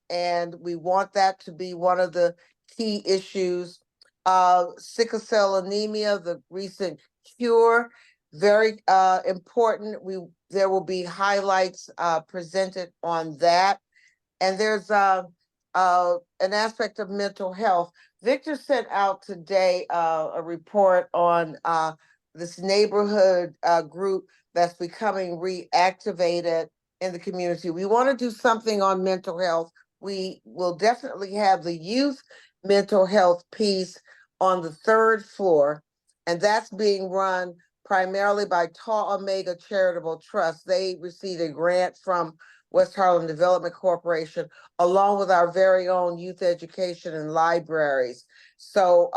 [SPEAKER 15] and we want that to be one of the key issues. Sickle cell anemia, the recent cure, very important. There will be highlights presented on that. And there's an aspect of mental health. Victor sent out today a report on this neighborhood group that's becoming reactivated in the community. We want to do something on mental health. We will definitely have the youth mental health piece on the 3rd floor, and that's being run primarily by Tau Omega Charitable Trust. They received a grant from West Harlem Development Corporation, along with our very own youth education and libraries. So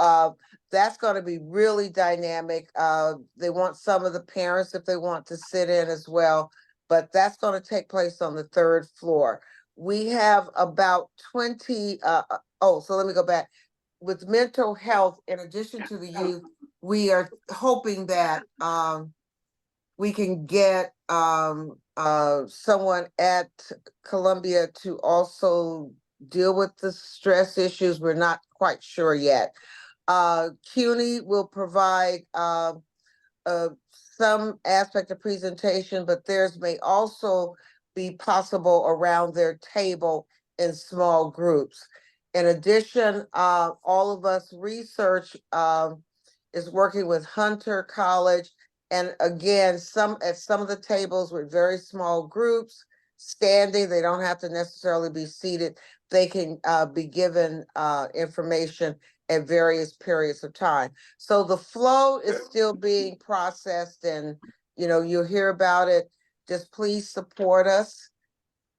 [SPEAKER 15] that's going to be really dynamic. They want some of the parents if they want to sit in as well, but that's going to take place on the 3rd floor. We have about 20, so let me go back. With mental health, in addition to the youth, we are hoping that we can get someone at Columbia to also deal with the stress issues. We're not quite sure yet. CUNY will provide some aspect of presentation, but theirs may also be possible around their table in small groups. In addition, all of us research is working with Hunter College. And again, at some of the tables with very small groups, standing, they don't have to necessarily be seated. They can be given information at various periods of time. So the flow is still being processed, and you'll hear about it. Just please support us,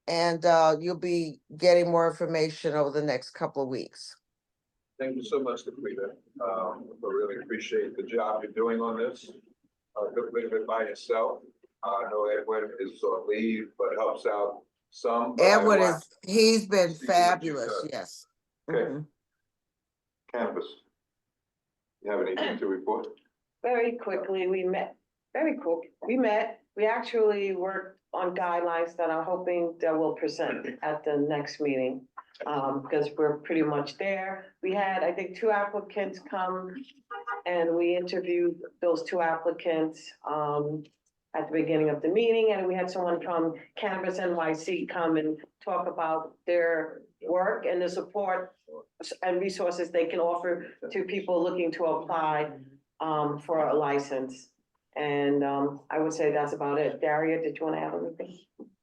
[SPEAKER 15] and you'll be getting more information over the next couple of weeks.
[SPEAKER 2] Thank you so much, Laquita. I really appreciate the job you're doing on this. Good bit of it by yourself. I know Edwin is on leave, but helps out some. But
[SPEAKER 15] Edward he's been
[SPEAKER 2] see what you
[SPEAKER 15] fabulous,
[SPEAKER 2] said.
[SPEAKER 15] yes.
[SPEAKER 2] Okay.
[SPEAKER 15] Mhm.
[SPEAKER 2] Cannabis. You have anything to report?
[SPEAKER 5] Very quickly, we met, we actually worked on guidelines that I'm hoping that we'll present at the next meeting. Because we're pretty much there. We had, I think, 2 applicants come, and we interviewed those 2 applicants at the beginning of the meeting, and we had someone from Cannabis NYC come and talk about their work and the support and resources they can offer to people looking to apply for a license. And I would say that's about it. Daria, did you want to add anything?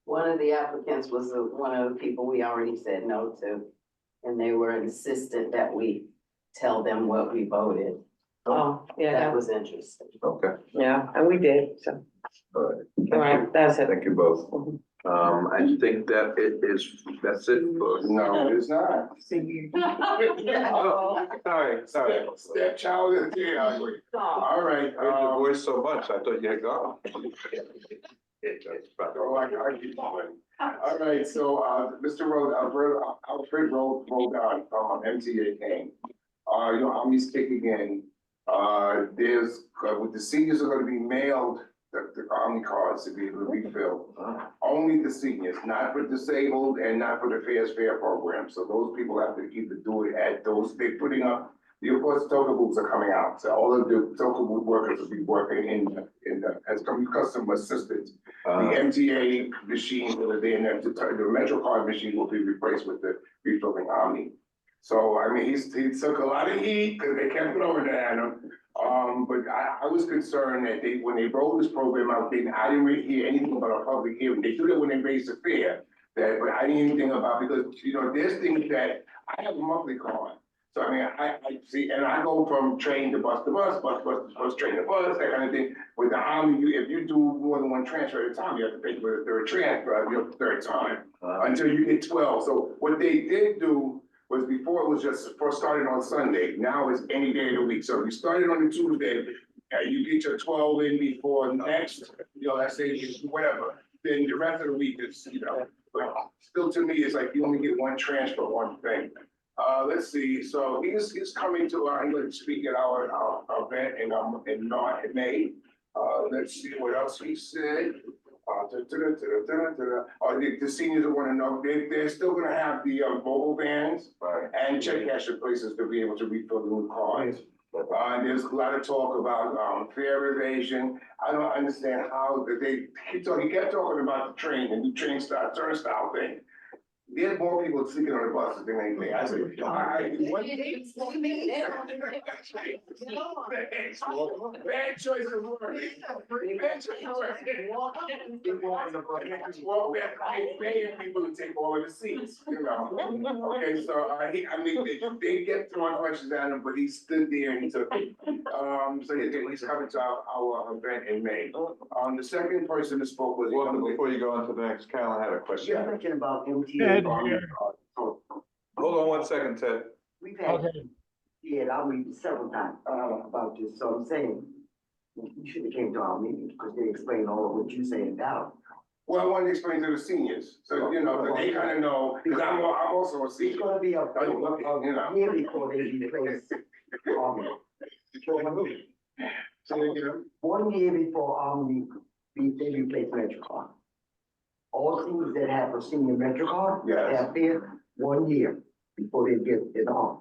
[SPEAKER 4] One of the applicants was one of the people we already said no to. And they were insistent that we tell them what we voted.
[SPEAKER 5] Oh, yeah,
[SPEAKER 4] That was interesting.
[SPEAKER 2] Okay.
[SPEAKER 5] yeah, and we did, so.
[SPEAKER 2] All right.
[SPEAKER 5] All right, that's it.
[SPEAKER 2] Thank you both. I think that that's it for.
[SPEAKER 10] No, it's not.
[SPEAKER 2] Oh, sorry.
[SPEAKER 10] Stepchild is here. All right.
[SPEAKER 2] I heard your voice so much, I thought you had gone.
[SPEAKER 10] Oh, I keep going. All right, so, Mr. Rose, Alfred Road from MTA came. Army's kicking in. There's, with the seniors are gonna be mailed the Army cards to be able to refill. Only the seniors, not for disabled and not for the fair program. So those people have to either do it at those, they're putting up, of course, token booths are coming out. So all of the token booth workers will be working as customer assistants. The MTA machines that are there, and the Metro card machine will be replaced with the refilling Omni. So, I mean, he took a lot of heat because they kept throwing it at him. But I was concerned that when they rolled this program out, I didn't really hear anything about a public hearing. They do that when they raise the fare, but I didn't hear anything about, because, there's things that I have a monthly card. So I mean, I see, and I go from train to bus, train to bus, that kind of thing. With the Army, if you do more than one transfer at a time, you have to pay for the third transfer, the third time, until you get 12. So what they did do was, before it was just first started on Sunday, now it's any day of the week. So if you started on a Tuesday, you get your 12 in before next, let's say whatever, then the rest of the week is, but still to me, it's like you only get one transfer, one thing. Let's see, so he's coming to I'm going to speak at our event in May. Let's see what else he said. The seniors want to know, they're still gonna have the mobile vans and check casher places to be able to refill the new cards. There's a lot of talk about fare evasion. I don't understand how he kept talking about the train, the new turnstile thing. There's more people sleeping on the buses than anything. I said, bad choice of words. Bad choice of words. Paying people to take all of the seats, Okay, so they kept throwing questions at him, but he stood there and he took it. So he's coming to our event in May. The second person that spoke was.
[SPEAKER 2] Before you go on to the next, Carolyn had a question.
[SPEAKER 7] You're thinking about MTA.
[SPEAKER 2] Hold on one second, Ted.
[SPEAKER 7] We've had, I'll read several times, about this, so I'm saying, you should have came to our meeting, because they explained all of what you're saying now.
[SPEAKER 10] Well, I want to explain to the seniors, so, so they kind of know, because I'm also a senior.
[SPEAKER 7] It's gonna be a year before they replace Omni.
[SPEAKER 10] So,
[SPEAKER 7] 1 year before Omni, they replace MetroCard. All seniors that have a senior MetroCard, they have there 1 year before they get it on.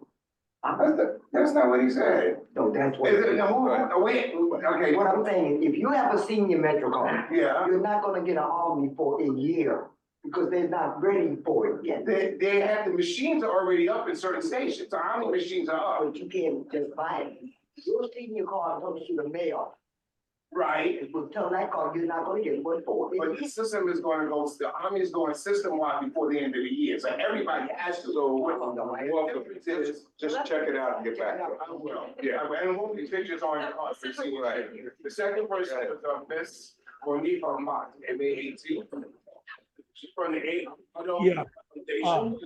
[SPEAKER 10] That's not what he said.
[SPEAKER 7] No, that's what.
[SPEAKER 10] Okay.
[SPEAKER 7] What I'm saying, if you have a senior MetroCard,
[SPEAKER 10] Yeah.
[SPEAKER 7] you're not gonna get an Omni for a year. because they're not ready for it yet.
[SPEAKER 10] They have, the machines are already up in certain stations, so how many machines are up?
[SPEAKER 7] But you can't just buy it. You'll see in your car, goes to the mail.
[SPEAKER 10] Right,
[SPEAKER 7] If you tell that car, you're not gonna get one for
[SPEAKER 10] but
[SPEAKER 7] it.
[SPEAKER 10] the system is gonna go, the Army is going system-wide before the end of the year, so everybody has to. So, well, just check it out and get back to it. I will, yeah, and we'll be pictures on the car, you see what I, the second person was, Miss Monifa Mott, MA-18. She's from the
[SPEAKER 12] Yeah.
[SPEAKER 10] Foundation.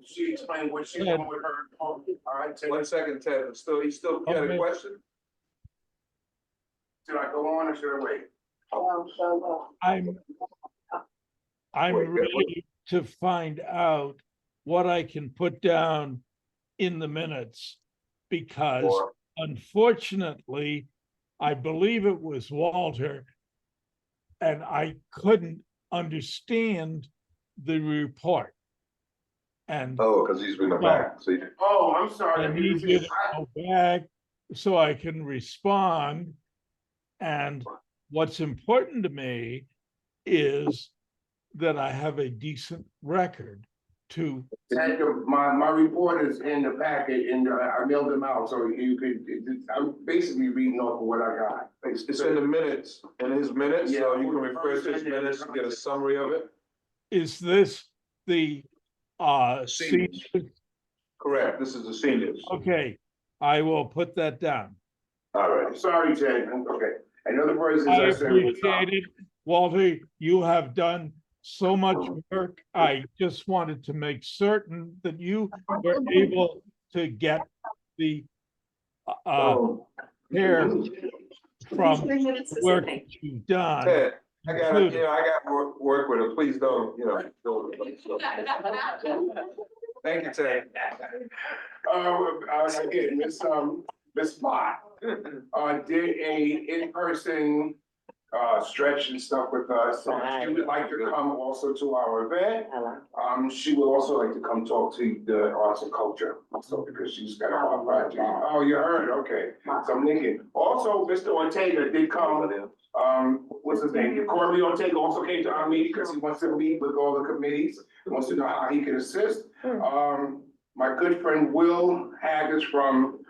[SPEAKER 10] She explained what she's doing with her. All right, Ted.
[SPEAKER 2] 1 second, Ted, you still got a
[SPEAKER 12] Okay.
[SPEAKER 2] question?
[SPEAKER 10] Should I go on or should I wait?
[SPEAKER 12] I'm
[SPEAKER 2] Wait,
[SPEAKER 12] ready to find out what I can put down in the minutes. Because
[SPEAKER 2] Or-
[SPEAKER 12] unfortunately, I believe it was Walter, and I couldn't understand the report. And
[SPEAKER 2] Oh, because he's been
[SPEAKER 12] Well-
[SPEAKER 2] back, so you.
[SPEAKER 10] Oh, I'm sorry.
[SPEAKER 12] I need you to go back so I can respond. And what's important to me is that I have a decent record to,
[SPEAKER 10] Ted, my report is in the packet and I mailed them out, so you could, I'm basically reading off of what I got.
[SPEAKER 2] It's in the minutes, in his minutes, so
[SPEAKER 10] Yeah.
[SPEAKER 2] you can refer to his minutes and get a summary of it.
[SPEAKER 12] is this the
[SPEAKER 2] Seniors.
[SPEAKER 12] senior?
[SPEAKER 2] Correct, this is the seniors.
[SPEAKER 12] Okay, I will put that down.
[SPEAKER 2] All
[SPEAKER 10] I'm
[SPEAKER 2] right.
[SPEAKER 10] sorry, Ted, okay. Another person
[SPEAKER 12] I
[SPEAKER 10] I said was.
[SPEAKER 12] appreciate it. Walter, you have done so much work. I just wanted to make certain that you were able to get the hair from
[SPEAKER 1] 3 minutes to say
[SPEAKER 12] work
[SPEAKER 1] thank
[SPEAKER 12] that you've done.
[SPEAKER 2] Ted, I got,
[SPEAKER 12] including-
[SPEAKER 2] I got work with it, please don't, don't. Thank you, Ted.
[SPEAKER 10] Again, Miss Mott, did a in-person, stretch and stuff with us. She would like to come also to our event. She would also like to come talk to the arts and culture, so because she's got a hard project. Oh, you heard, okay. So I'm thinking, also, Mr. Ortega did come, what's his name? Corey Ortega also came to our meeting because he wants to meet with all the committees, wants to know how he can assist. My good friend Will Haggis from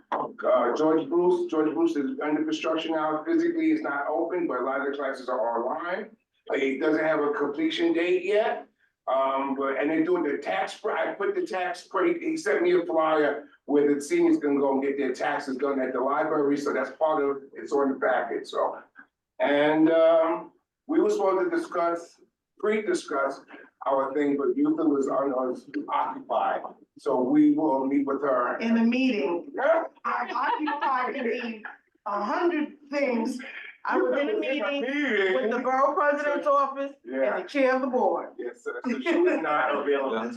[SPEAKER 10] George Bruce. George Bruce is under construction now. Physically, it's not open, but a lot of the classes are online. He doesn't have a completion date yet. And they're doing the tax, I put the tax break, he sent me a flyer where the seniors can go and get their taxes done at the library. So that's part of, it's on the packet, so. And we were supposed to pre-discuss our thing, but Yutha was occupied. So we will meet with her.
[SPEAKER 9] In the meeting, I occupied in 100 things. I was in a meeting with the borough president's office and the chair of the board.
[SPEAKER 10] Yes, so she was not available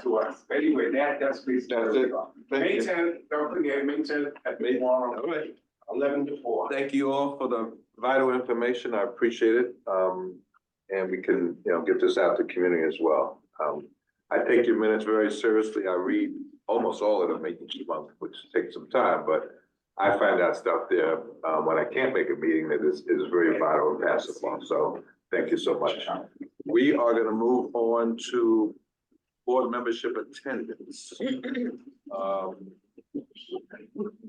[SPEAKER 10] to us. Anyway, that's basically it. May 10th, don't forget, May 10th at May 11 to 4.
[SPEAKER 2] Thank you all for the vital information. I appreciate it. And we can, get this out to the community as well. I take your minutes very seriously. I read almost all of them each month, which takes some time, but I find out stuff there when I can't make a meeting that is very vital and pass along. So thank you so much. We are gonna move on to board membership attendance.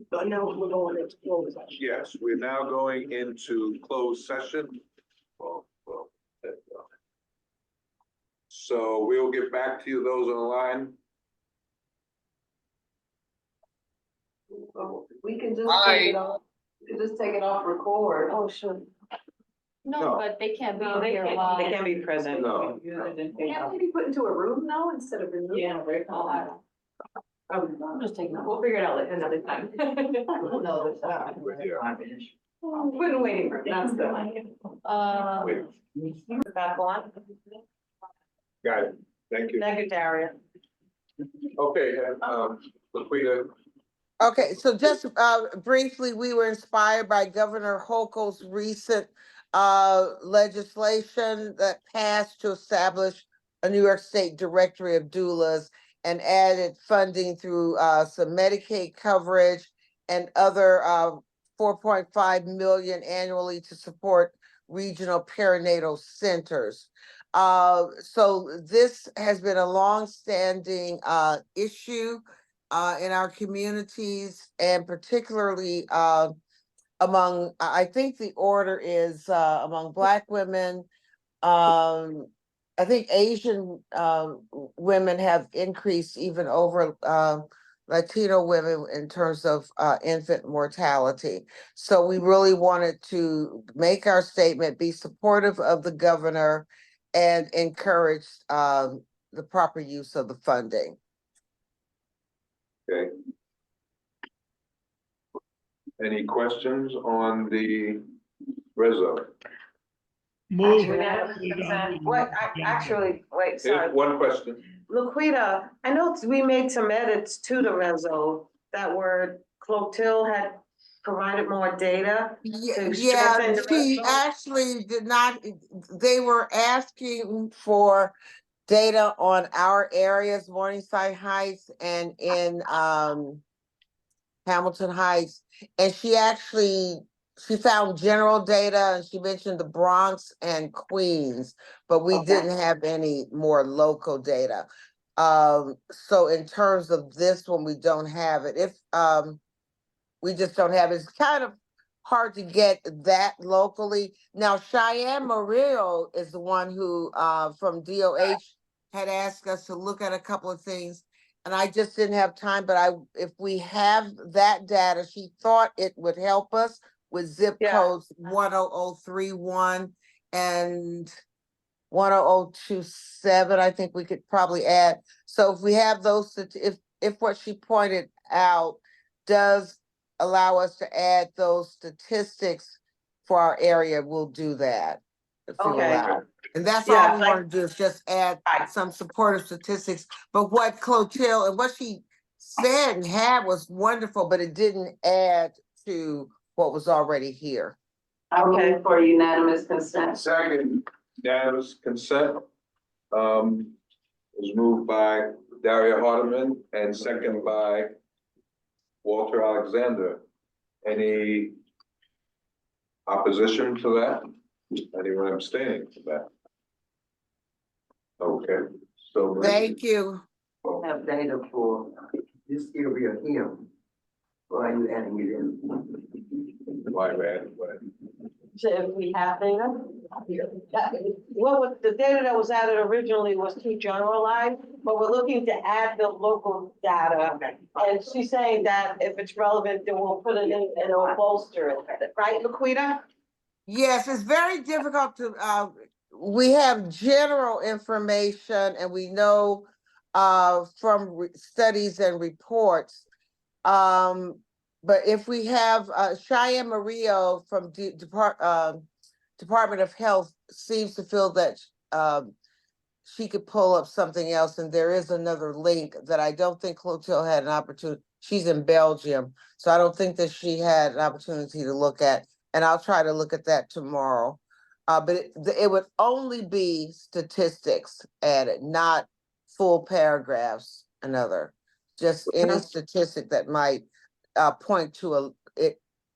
[SPEAKER 9] But now we're going into closed session.
[SPEAKER 2] Yes, we're now going into closed session. So we'll get back to you, those on the line.
[SPEAKER 3] We can just take it off, we can just take it off record.
[SPEAKER 6] Oh, sure.
[SPEAKER 2] No.
[SPEAKER 6] No, but they can't be
[SPEAKER 1] No, they
[SPEAKER 6] here
[SPEAKER 1] can't-
[SPEAKER 6] while.
[SPEAKER 5] They can't be present.
[SPEAKER 2] No.
[SPEAKER 1] Can't they be put into a room though, instead of removed?
[SPEAKER 6] Yeah, very
[SPEAKER 1] Oh, I don't.
[SPEAKER 6] I'm just taking.
[SPEAKER 1] We'll figure it out another time.
[SPEAKER 6] No, it's not.
[SPEAKER 1] Put in waiting room, that's the.
[SPEAKER 2] Wait,
[SPEAKER 5] Back on.
[SPEAKER 2] got it. Thank you.
[SPEAKER 5] Thank you, Daria.
[SPEAKER 2] Okay, Laquita,
[SPEAKER 15] Okay, so just briefly, we were inspired by Governor Hochul's recent legislation that passed to establish a New York State Directory of Doulas and added funding through some Medicaid coverage and other 4.5 million annually to support regional perinatal centers. So this has been a long-standing issue in our communities, and particularly among, I think the order is among Black women. I think Asian women have increased even over Latino women in terms of infant mortality. So we really wanted to make our statement, be supportive of the governor, and encourage the proper use of the funding.
[SPEAKER 2] Okay. Any questions on the reso?
[SPEAKER 12] Move.
[SPEAKER 5] Wait, sorry.
[SPEAKER 2] Here's one question.
[SPEAKER 5] Laquita, I know we made some edits to the reso that were Clotilde had provided more data. to
[SPEAKER 15] Yeah,
[SPEAKER 5] strengthen the
[SPEAKER 15] she
[SPEAKER 5] reso.
[SPEAKER 15] actually did not, they were asking for data on our areas, Morningside Heights and in Hamilton Heights. And she found general data, and she mentioned the Bronx and Queens, but we didn't have any more local data. So in terms of this one, we don't have it. If we just don't have it. It's kind of hard to get that locally. Now, Cheyenne Murillo is the one who from DOH had asked us to look at a couple of things, and I just didn't have time, but if we have that data, she thought it would help us with zip codes 10031 and 10027. I think we could probably add. So if we have those, if what she pointed out does allow us to add those statistics for our area, we'll do that. If you
[SPEAKER 5] Okay.
[SPEAKER 15] allow. And that's
[SPEAKER 5] Yeah,
[SPEAKER 15] all we want to do, is just add some supportive statistics. But what Clotilde and what she said and had was wonderful, but it didn't add to what was already here.
[SPEAKER 4] I move for unanimous consent.
[SPEAKER 2] Second, unanimous consent was moved by Daria Hardiman and second by Walter Alexander. Any opposition to that? Anyone abstaining from that? Okay, so.
[SPEAKER 15] Thank you.
[SPEAKER 7] Have data for this area here. Why are you adding it in?
[SPEAKER 2] Why, man?
[SPEAKER 5] So if we have data? Well, the data that was added originally was too generalized, but we're looking to add the local data. And she's saying that if it's relevant, then we'll put it in and it'll bolster it, right, Laquita?
[SPEAKER 15] Yes, it's very difficult to, we have general information and we know from studies and reports. But if we have Cheyenne Murillo from Department of Health seems to feel that she could pull up something else, and there is another link that I don't think Clotilde had an opportunity. She's in Belgium, so I don't think that she had an opportunity to look at, and I'll try to look at that tomorrow. But it would only be statistics added, not full paragraphs, just any statistic that might point to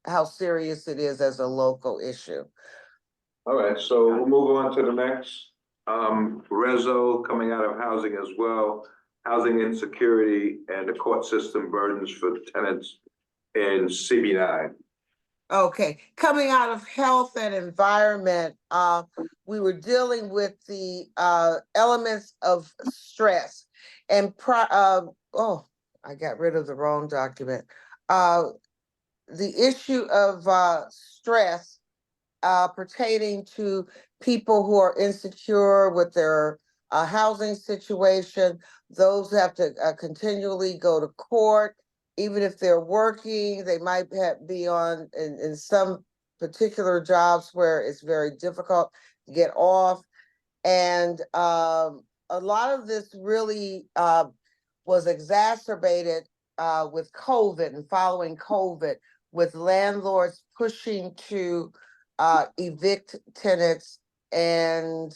[SPEAKER 15] how serious it is as a local issue.
[SPEAKER 2] All right, so we'll move on to the next reso coming out of housing as well. Housing insecurity and the court system burdens for tenants in CB9.
[SPEAKER 15] Okay, coming out of health and environment, we were dealing with the elements of stress and oh, I got rid of the wrong document. The issue of stress pertaining to people who are insecure with their housing situation. Those have to continually go to court. Even if they're working, they might be on in some particular jobs where it's very difficult to get off. And a lot of this really was exacerbated with COVID and following COVID, with landlords pushing to evict tenants. And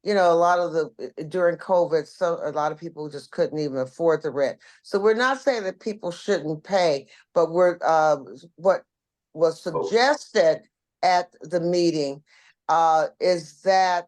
[SPEAKER 15] a lot of during COVID, a lot of people just couldn't even afford the rent. So we're not saying that people shouldn't pay, but what was suggested at the meeting is that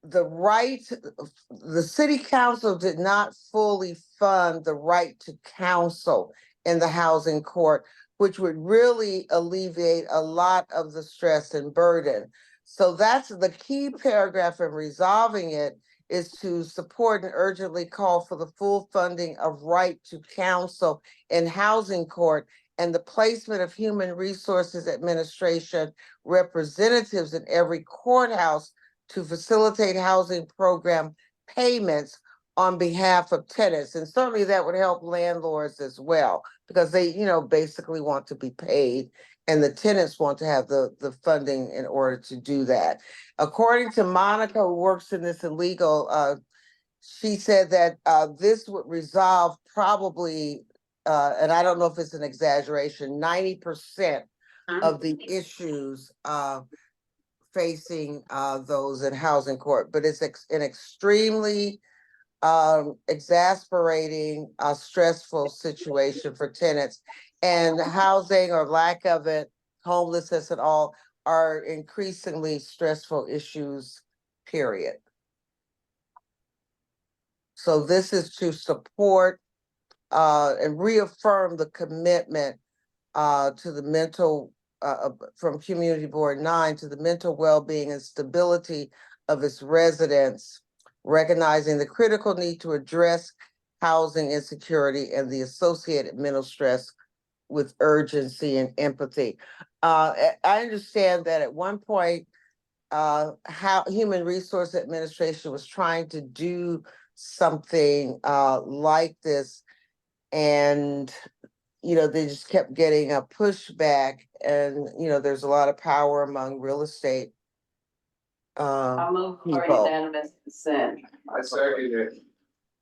[SPEAKER 15] the city council did not fully fund the right to counsel in the housing court, which would really alleviate a lot of the stress and burden. So that's the key paragraph in resolving it, is to support and urgently call for the full funding of right to counsel in housing court and the placement of human resources administration representatives in every courthouse to facilitate housing program payments on behalf of tenants. And certainly that would help landlords as well, because they, basically want to be paid and the tenants want to have the funding in order to do that. According to Monica, who works in this illegal, she said that this would resolve probably, and I don't know if it's an exaggeration, 90% of the issues facing those in housing court, but it's an extremely exasperating, stressful situation for tenants, and housing or lack of it, homelessness and all, are increasingly stressful issues, period. So this is to support and reaffirm the commitment to the mental, from Community Board 9, to the mental well-being and stability of its residents, recognizing the critical need to address housing insecurity and the associated mental stress with urgency and empathy. I understand that at one point, how Human Resource Administration was trying to do something like this, and they just kept getting a pushback, and there's a lot of power among real estate
[SPEAKER 6] I move for
[SPEAKER 15] people.
[SPEAKER 6] unanimous consent.
[SPEAKER 2] I second it.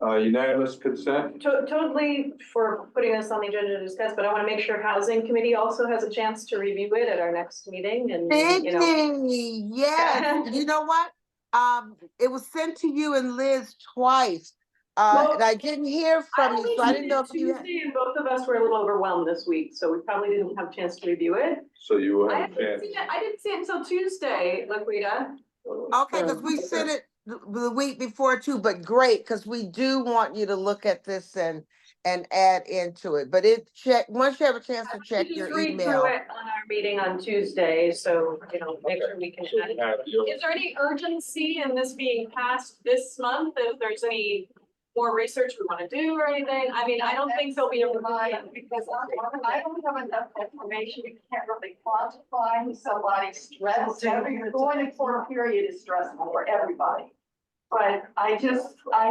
[SPEAKER 2] Unanimous consent?
[SPEAKER 1] Totally for putting this on the agenda to discuss, but I want to make sure Housing Committee also has a chance to review it at our next meeting and,
[SPEAKER 15] Vicky, yes, you know what? It was sent to you and Liz twice. And I didn't hear from you, so I didn't know if you had.
[SPEAKER 1] Tuesday, and both of us were a little overwhelmed this week, so we probably didn't have a chance to review it.
[SPEAKER 2] So you will
[SPEAKER 1] I
[SPEAKER 2] have a chance.
[SPEAKER 1] didn't see it until Tuesday, Laquita.
[SPEAKER 15] Okay, because we sent it the week before too, but great, because we do want you to look at this and add into it. But once you have a chance to check
[SPEAKER 1] Just
[SPEAKER 15] your
[SPEAKER 1] read
[SPEAKER 15] email.
[SPEAKER 1] through it on our meeting on Tuesday, so, make sure we can. Is there any urgency in this being passed this month? If there's any more research we want to do or anything? I mean, I don't think there'll be a.
[SPEAKER 13] Because I don't have enough information, you can't really quantify somebody's stress. Going in for a period is stressful for everybody. But I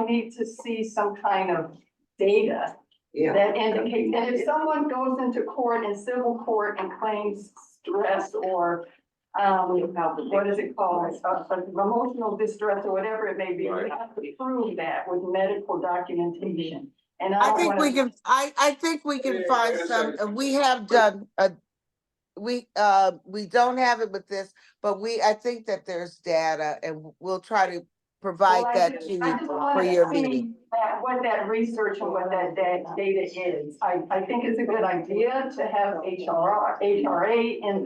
[SPEAKER 13] need to see some kind of data that indicates, and if someone goes into court in civil court and claims stress or what is it called? Emotional distress or whatever it may be, we have to prove that with medical documentation. And
[SPEAKER 15] I think we can find some, we have done we don't have it with this, but I think that there's data, and we'll try to provide that to you for your meeting.
[SPEAKER 13] What that research and what that data is. I think it's a good idea to have HRA in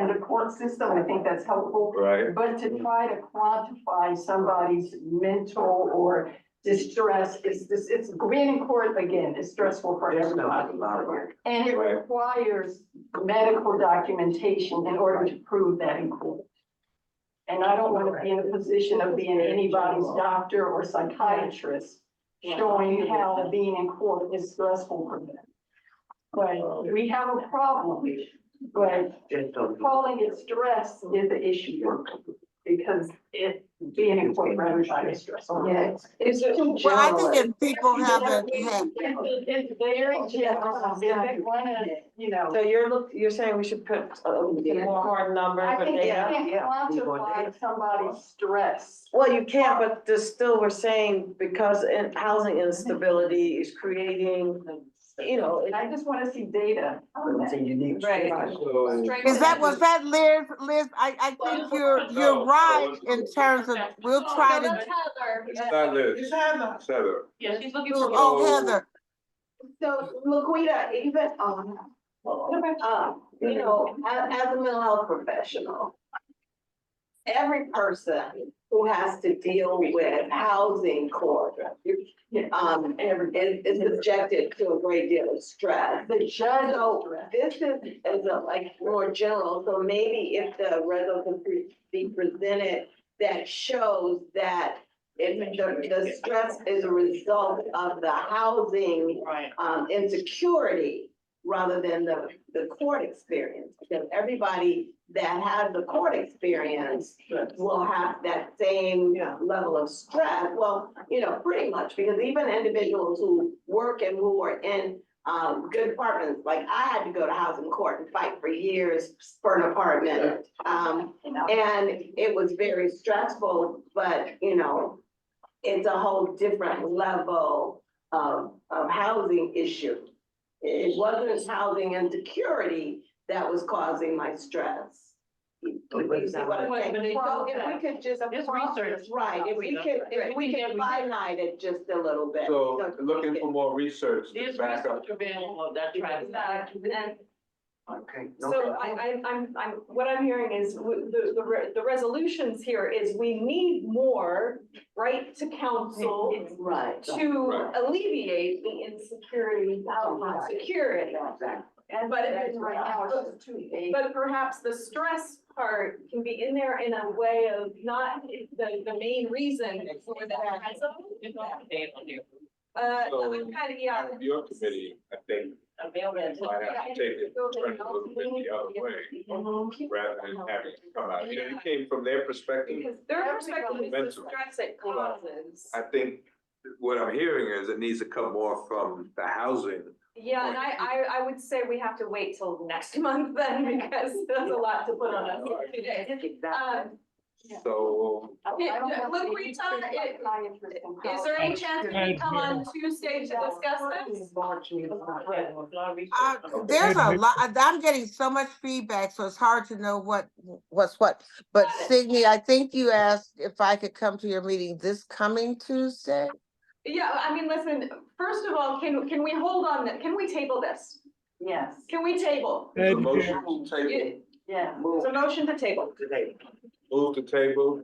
[SPEAKER 13] the court system. I think that's helpful.
[SPEAKER 2] Right.
[SPEAKER 13] But to try to quantify somebody's mental or distress, it's being in court again, is stressful for everybody. And it requires medical documentation in order to prove that in court. And I don't want to be in a position of being anybody's doctor or psychiatrist showing how being in court is stressful for them. But we have a problem, but calling it stress is the issue. Because being in court for everybody is stressful.
[SPEAKER 15] Yeah. Well, I think if people haven't had.
[SPEAKER 13] It's very general.
[SPEAKER 5] So you're saying we should put more hard numbers
[SPEAKER 13] I
[SPEAKER 5] or
[SPEAKER 13] think you
[SPEAKER 5] data?
[SPEAKER 13] can't quantify somebody's stress.
[SPEAKER 5] Well, you can't, but there's still, we're saying, because housing instability is creating,
[SPEAKER 13] I just want to see data.
[SPEAKER 5] Right.
[SPEAKER 15] Was that Liz? Liz, I think you're right in terms of, we'll try to.
[SPEAKER 2] It's not Liz.
[SPEAKER 11] It's Heather.
[SPEAKER 2] It's Heather.
[SPEAKER 1] Yeah, she's looking for.
[SPEAKER 15] Oh, Heather.
[SPEAKER 3] So, Laquita, even, as a mental health professional, every person who has to deal with housing court, is subjected to a great deal of stress. The judge, so this is a like more general, so maybe if the resolution could be presented that shows that the stress is a result of the housing insecurity rather than the court experience, because everybody that has the court experience will have that same level of stress. Well, pretty much, because even individuals who work and who are in good apartments, like I had to go to housing court and fight for years for an apartment. And it was very stressful, but it's a whole different level of housing issue. It wasn't housing insecurity that was causing my stress. You see what I'm saying? So if we could just
[SPEAKER 6] research.
[SPEAKER 3] right, if we could finite it just a little bit.
[SPEAKER 2] So looking for more research to
[SPEAKER 6] There's
[SPEAKER 2] back up.
[SPEAKER 6] research available that tracks that.
[SPEAKER 7] Okay.
[SPEAKER 1] So I'm, what I'm hearing is the resolutions here is we need more right to counsel
[SPEAKER 3] Right.
[SPEAKER 1] to
[SPEAKER 2] Right.
[SPEAKER 1] alleviate the insecurity, housing security. But perhaps the stress part can be in there in a way of not the main reason for the
[SPEAKER 2] So,
[SPEAKER 1] yeah.
[SPEAKER 2] Your committee, I think, might have to take it, turn it a little bit the other way, rather than having it come out. It came from their perspective.
[SPEAKER 1] Because their perspective is the stress it causes.
[SPEAKER 2] I think what I'm hearing is it needs to come more from the housing.
[SPEAKER 1] Yeah, and I would say we have to wait till next month then, because there's a lot to put on us today.
[SPEAKER 2] So,
[SPEAKER 1] Lucreta, is there any chance we can come on Tuesday to discuss this?
[SPEAKER 15] There's a lot, I'm getting so much feedback, so it's hard to know what's what. But Signy, I think you asked if I could come to your meeting this coming Tuesday?
[SPEAKER 1] Yeah, I mean, listen, first of all, can we hold on that? Can we table this?
[SPEAKER 6] Yes.
[SPEAKER 1] Can we table?
[SPEAKER 2] the motion to table,
[SPEAKER 6] Yeah.
[SPEAKER 1] It's a motion to table.
[SPEAKER 2] move to table.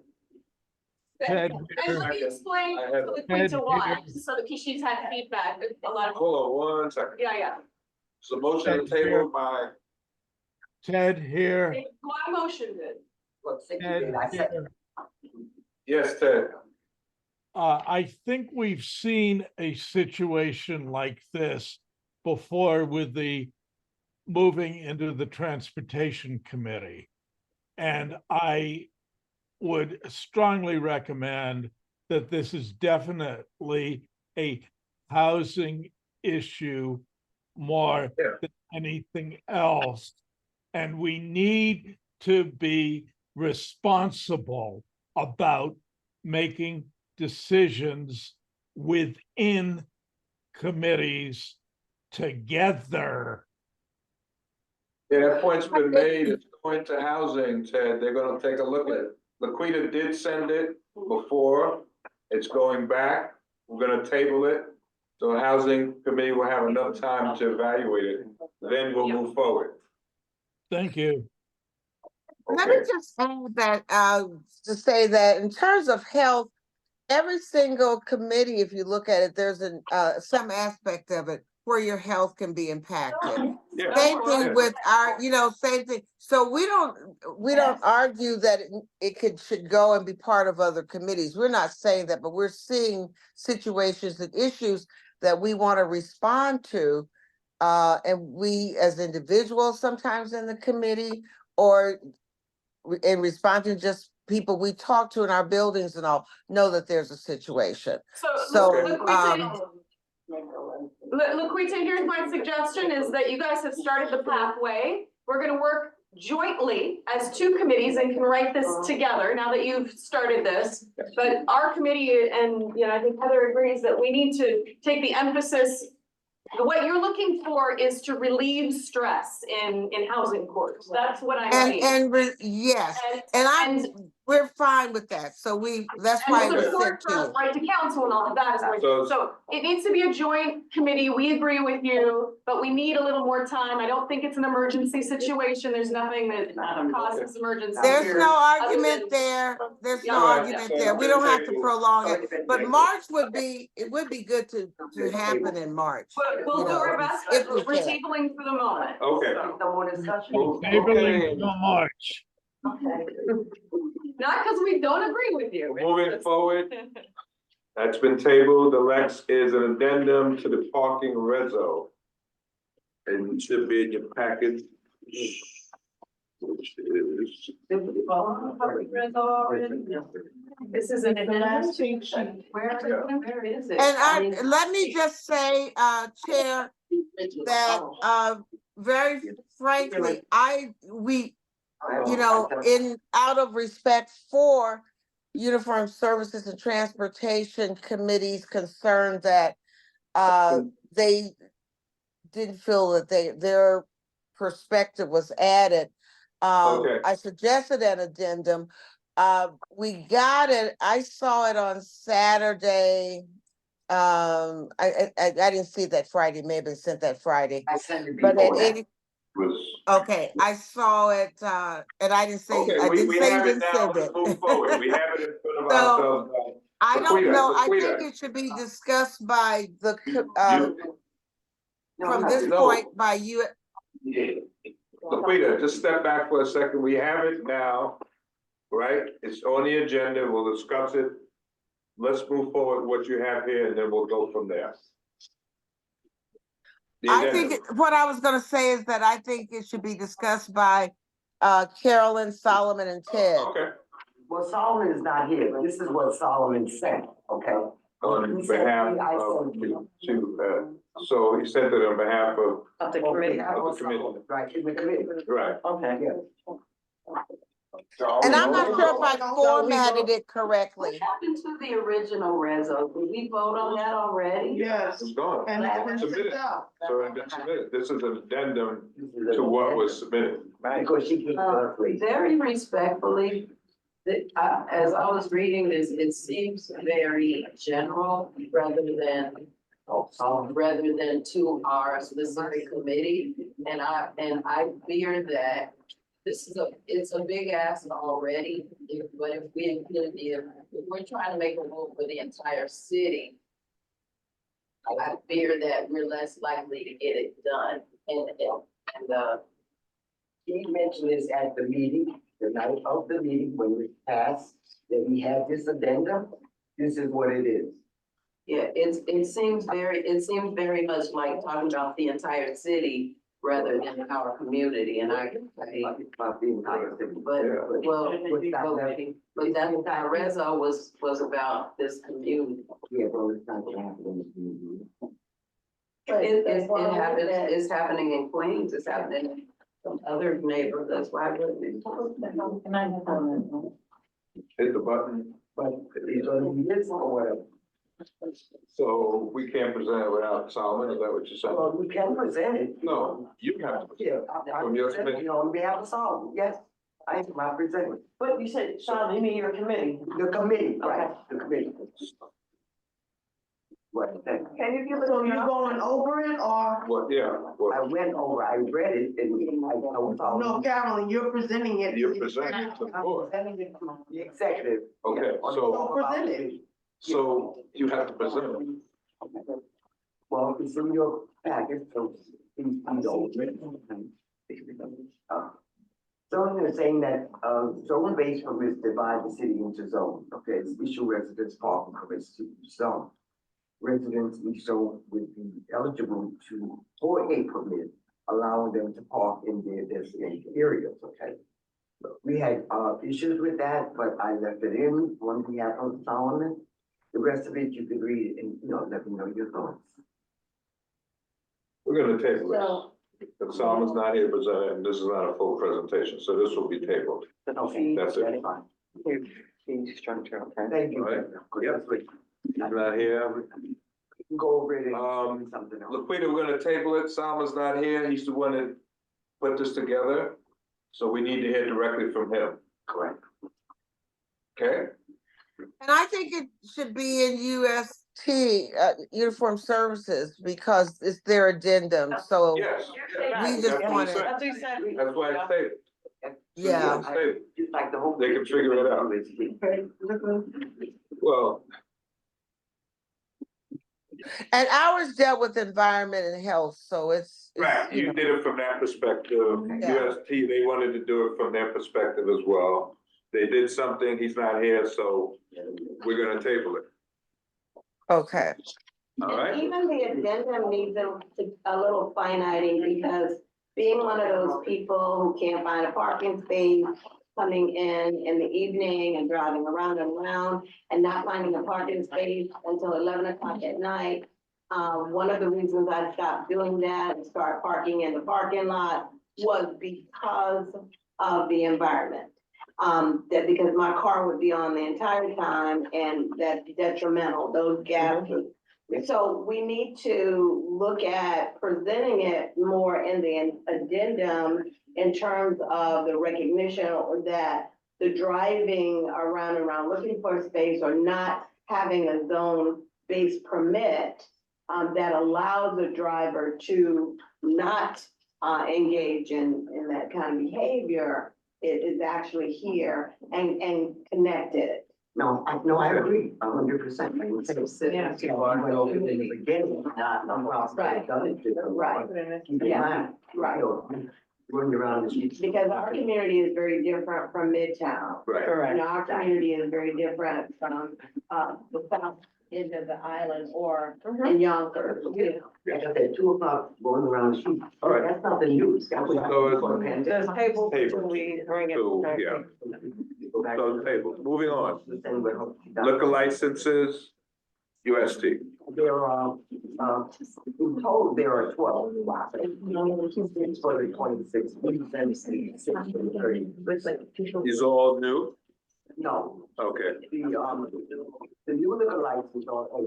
[SPEAKER 12] Ted,
[SPEAKER 1] And let me explain
[SPEAKER 2] I have-
[SPEAKER 1] to Lucreta why, so that she's had feedback, a lot of,
[SPEAKER 2] Hold on 1 second.
[SPEAKER 1] yeah.
[SPEAKER 2] So motion to table by,
[SPEAKER 12] Ted here.
[SPEAKER 1] My motion did.
[SPEAKER 12] Ted here.
[SPEAKER 2] yes, Ted.
[SPEAKER 12] I think we've seen a situation like this before with the moving into the Transportation Committee. And I would strongly recommend that this is definitely a housing issue more than anything else. And we need to be responsible about making decisions within committees together.
[SPEAKER 2] Yeah, that point's been made. It's going to housing, Ted. They're gonna take a look at it. Laquita did send it before. It's going back. We're gonna table it. So the housing committee will have enough time to evaluate it. Then we'll move forward.
[SPEAKER 12] Thank you.
[SPEAKER 15] Let me just add that, to say that in terms of health, every single committee, if you look at it, there's some aspect of it where your health can be impacted.
[SPEAKER 2] Yeah.
[SPEAKER 15] Same thing with our, same thing. So we don't argue that it should go and be part of other committees. We're not saying that, but we're seeing situations and issues that we want to respond to. And we as individuals, sometimes in the committee, or in response to just people we talk to in our buildings and all, know that there's a situation. So,
[SPEAKER 1] Laquita, here's my suggestion is that you guys have started the pathway. We're gonna work jointly as two committees and can write this together now that you've started this. But our committee, and I think Heather agrees that we need to take the emphasis. What you're looking for is to relieve stress in housing courts. That's what I'm saying.
[SPEAKER 15] yes, and we're fine with that. So that's why it
[SPEAKER 1] And
[SPEAKER 15] was
[SPEAKER 1] support
[SPEAKER 15] sent to
[SPEAKER 1] for
[SPEAKER 15] you.
[SPEAKER 1] right to counsel and all of that is going,
[SPEAKER 2] So-
[SPEAKER 1] so it needs to be a joint committee. We agree with you, but we need a little more time. I don't think it's an emergency situation. There's nothing that causes emergency
[SPEAKER 15] There's
[SPEAKER 1] here,
[SPEAKER 15] no
[SPEAKER 1] other
[SPEAKER 15] argument
[SPEAKER 1] than-
[SPEAKER 15] there. There's
[SPEAKER 1] Yeah.
[SPEAKER 15] no
[SPEAKER 2] Alright,
[SPEAKER 15] argument
[SPEAKER 2] so
[SPEAKER 15] there. We
[SPEAKER 2] we'll
[SPEAKER 15] don't have to
[SPEAKER 2] table-
[SPEAKER 15] prolong it. But March it would be good to happen in March.
[SPEAKER 1] But we'll
[SPEAKER 15] you
[SPEAKER 1] do
[SPEAKER 15] know,
[SPEAKER 1] our best,
[SPEAKER 15] if
[SPEAKER 1] but
[SPEAKER 15] we
[SPEAKER 1] we're
[SPEAKER 15] can.
[SPEAKER 1] tabling for the moment.
[SPEAKER 2] Okay.
[SPEAKER 4] No more discussion.
[SPEAKER 12] Tabling till March.
[SPEAKER 1] Okay. Not because we don't agree with you.
[SPEAKER 2] Moving forward, that's been tabled. The next is an addendum to the parking reso. And it should be in your package. Which is.
[SPEAKER 1] This is an
[SPEAKER 6] last
[SPEAKER 1] addendum.
[SPEAKER 6] pink sheet.
[SPEAKER 4] Where is it?
[SPEAKER 15] And let me just say, Chair, that, very frankly, out of respect for Uniform Services and Transportation Committee's concern that, they didn't feel that their perspective was added.
[SPEAKER 2] Okay.
[SPEAKER 15] I suggested an addendum. We got it, I saw it on Saturday. I didn't see that Friday, maybe sent that Friday.
[SPEAKER 7] I sent it
[SPEAKER 15] But
[SPEAKER 7] before
[SPEAKER 15] at
[SPEAKER 7] that.
[SPEAKER 2] Was.
[SPEAKER 15] okay, I saw it, and I didn't say,
[SPEAKER 2] Okay,
[SPEAKER 15] I
[SPEAKER 2] we
[SPEAKER 15] didn't say you
[SPEAKER 2] have it
[SPEAKER 15] didn't
[SPEAKER 2] now.
[SPEAKER 15] send
[SPEAKER 2] Let's
[SPEAKER 15] it.
[SPEAKER 2] move forward. We have it in front of
[SPEAKER 15] So,
[SPEAKER 2] ourselves.
[SPEAKER 15] I don't
[SPEAKER 2] Laquita,
[SPEAKER 15] know, I
[SPEAKER 2] Laquita.
[SPEAKER 15] think it should be discussed by the,
[SPEAKER 2] You-
[SPEAKER 15] from this
[SPEAKER 2] No.
[SPEAKER 15] point by you.
[SPEAKER 2] Yeah. Laquita, just step back for a second. We have it now, right? It's on the agenda. We'll discuss it. Let's move forward what you have here and then we'll go from there. The
[SPEAKER 15] I
[SPEAKER 2] addendum.
[SPEAKER 15] think what I was gonna say is that I think it should be discussed by Carolyn, Solomon, and Ted.
[SPEAKER 2] Okay.
[SPEAKER 7] Well, Solomon is not here, but this is what Solomon said, okay?
[SPEAKER 2] On
[SPEAKER 7] He said,
[SPEAKER 2] behalf
[SPEAKER 7] I
[SPEAKER 2] of,
[SPEAKER 7] said-
[SPEAKER 2] so he said that on behalf of,
[SPEAKER 4] Of the
[SPEAKER 7] On
[SPEAKER 4] committee.
[SPEAKER 7] behalf
[SPEAKER 2] Of the
[SPEAKER 7] of
[SPEAKER 2] committee.
[SPEAKER 7] Solomon, right, in the committee.
[SPEAKER 2] right.
[SPEAKER 4] Okay.
[SPEAKER 7] Yeah.
[SPEAKER 15] And I'm not sure if I
[SPEAKER 9] So we
[SPEAKER 15] formatted
[SPEAKER 9] vote-
[SPEAKER 15] it correctly.
[SPEAKER 4] What happened to the original reso? Did we vote on that already?
[SPEAKER 9] Yes,
[SPEAKER 2] It's gone.
[SPEAKER 9] and it's been
[SPEAKER 2] Submitted.
[SPEAKER 9] sent out.
[SPEAKER 2] So it's been submitted. This is an addendum
[SPEAKER 7] This is
[SPEAKER 2] to what
[SPEAKER 7] a-
[SPEAKER 2] was submitted.
[SPEAKER 7] Because she gave her place.
[SPEAKER 4] Very respectfully, as I was reading this, it seems very general rather than to our specific committee. And I fear that it's a big ask already, but if we're trying to make a move for the entire city, I fear that we're less likely to get it done.
[SPEAKER 7] He mentioned this at the meeting, the night of the meeting, when we passed, that we had this addendum. This is what it is.
[SPEAKER 4] Yeah, it seems very much like talking about the entire city rather than our community, and
[SPEAKER 7] About being honest.
[SPEAKER 4] but,
[SPEAKER 2] Yeah.
[SPEAKER 4] well,
[SPEAKER 7] What's that?
[SPEAKER 4] but that entire reso was about this community.
[SPEAKER 7] Yeah, but it's not gonna happen in the community.
[SPEAKER 4] It happens, it's happening in Queens, it's happening in some other neighborhoods, why wouldn't it?
[SPEAKER 6] Can I have one?
[SPEAKER 2] Hit the button.
[SPEAKER 7] But it's gonna be this or whatever.
[SPEAKER 2] So we can't present it without Solomon, is that what you're saying?
[SPEAKER 7] Well, we can present it.
[SPEAKER 2] No, you have to.
[SPEAKER 7] Yeah,
[SPEAKER 2] From your
[SPEAKER 7] I'm
[SPEAKER 2] committee.
[SPEAKER 7] on behalf of Solomon, yes. I am representing
[SPEAKER 5] But you said, Sean, you mean your committee?
[SPEAKER 7] the committee, right, the committee. What,
[SPEAKER 9] Can you give us? So you're going over it or?
[SPEAKER 2] What, yeah,
[SPEAKER 7] I
[SPEAKER 2] what,
[SPEAKER 7] went over, I read it, and I told
[SPEAKER 9] No,
[SPEAKER 7] Solomon,
[SPEAKER 9] Carolyn, you're presenting it.
[SPEAKER 2] you're presenting to the board.
[SPEAKER 7] the executive.
[SPEAKER 2] Okay,
[SPEAKER 7] yeah, on
[SPEAKER 2] so-
[SPEAKER 7] behalf of our committee.
[SPEAKER 2] So you have to present it.
[SPEAKER 7] Well, it's in your packet, so please don't. Zoning is saying that, zone based permits divide the city into zones, okay, it's issue residents parking permits to each zone. Residents each zone would be eligible for a permit, allowing them to park in their designated areas, okay? We had, issues with that, but I left it in on behalf of Solomon. The rest of it, you could read it and, let me know your thoughts.
[SPEAKER 2] We're gonna table this. But Solomon's not here to present it, and this is not a full presentation, so this will be tabled.
[SPEAKER 7] Okay,
[SPEAKER 2] That's it.
[SPEAKER 7] fine.
[SPEAKER 11] Structure, okay.
[SPEAKER 7] Thank you.
[SPEAKER 2] All right.
[SPEAKER 7] Yep.
[SPEAKER 2] He's not here.
[SPEAKER 7] Go over it and something else.
[SPEAKER 2] Laquita, we're gonna table it. Solomon's not here. He's the one that put this together. So we need to hear directly from him.
[SPEAKER 7] Correct.
[SPEAKER 2] Okay,
[SPEAKER 15] And I think it should be in UST, Uniform Services, because it's their addendum, so,
[SPEAKER 2] yes.
[SPEAKER 15] We just wanted-
[SPEAKER 5] That's what you said.
[SPEAKER 2] That's why I say it.
[SPEAKER 15] yeah.
[SPEAKER 7] Just like the whole.
[SPEAKER 2] They can figure it out. Well,
[SPEAKER 15] And ours dealt with environment and health, so it's,
[SPEAKER 2] right,
[SPEAKER 15] you
[SPEAKER 2] you
[SPEAKER 15] know,
[SPEAKER 2] did it from that perspective.
[SPEAKER 15] Yeah.
[SPEAKER 2] UST, they wanted to do it from their perspective as well. They did something, he's not here, so we're gonna table it,
[SPEAKER 15] okay.
[SPEAKER 2] all right?
[SPEAKER 3] Even the addendum needs a little fine-iting, because being one of those people who can't find a parking space, coming in the evening and driving around and around and not finding a parking space until 11 o'clock at night. One of the reasons I stopped doing that and start parking in the parking lot was because of the environment. That because my car would be on the entire time, and that's detrimental, those gases. So we need to look at presenting it more in the addendum in terms of the recognition, or that the driving around and around looking for a space, or not having a zone-based permit that allows the driver to not engage in that kind of behavior is actually here and connected.
[SPEAKER 7] No, I agree, 100%. I would say,
[SPEAKER 5] Yeah.
[SPEAKER 7] people are going over in the beginning, not,
[SPEAKER 3] Right. Right.
[SPEAKER 7] Keep in
[SPEAKER 3] Yeah.
[SPEAKER 7] mind,
[SPEAKER 3] Right.
[SPEAKER 7] you know, running around the streets.
[SPEAKER 3] Because our community is very different from Midtown.
[SPEAKER 2] Right.
[SPEAKER 5] Correct.
[SPEAKER 3] And our community is very different from, the south end of the island or in Yonkers, you know.
[SPEAKER 7] Like I said, 2 o'clock, going around the street.
[SPEAKER 2] All right.
[SPEAKER 7] That's nothing new. That was
[SPEAKER 2] So it's-
[SPEAKER 7] before the pandemic.
[SPEAKER 5] There's table
[SPEAKER 2] Table.
[SPEAKER 5] till we bring it.
[SPEAKER 2] So,
[SPEAKER 5] back.
[SPEAKER 2] yeah.
[SPEAKER 7] Go back
[SPEAKER 2] So
[SPEAKER 7] to-
[SPEAKER 2] table, moving on,
[SPEAKER 7] the same way.
[SPEAKER 2] liquor licenses, UST.
[SPEAKER 7] There are, in total, there are 12. It's for the 26.
[SPEAKER 2] These are all new?
[SPEAKER 7] No,
[SPEAKER 2] Okay,
[SPEAKER 7] the new liquor license are,
[SPEAKER 2] got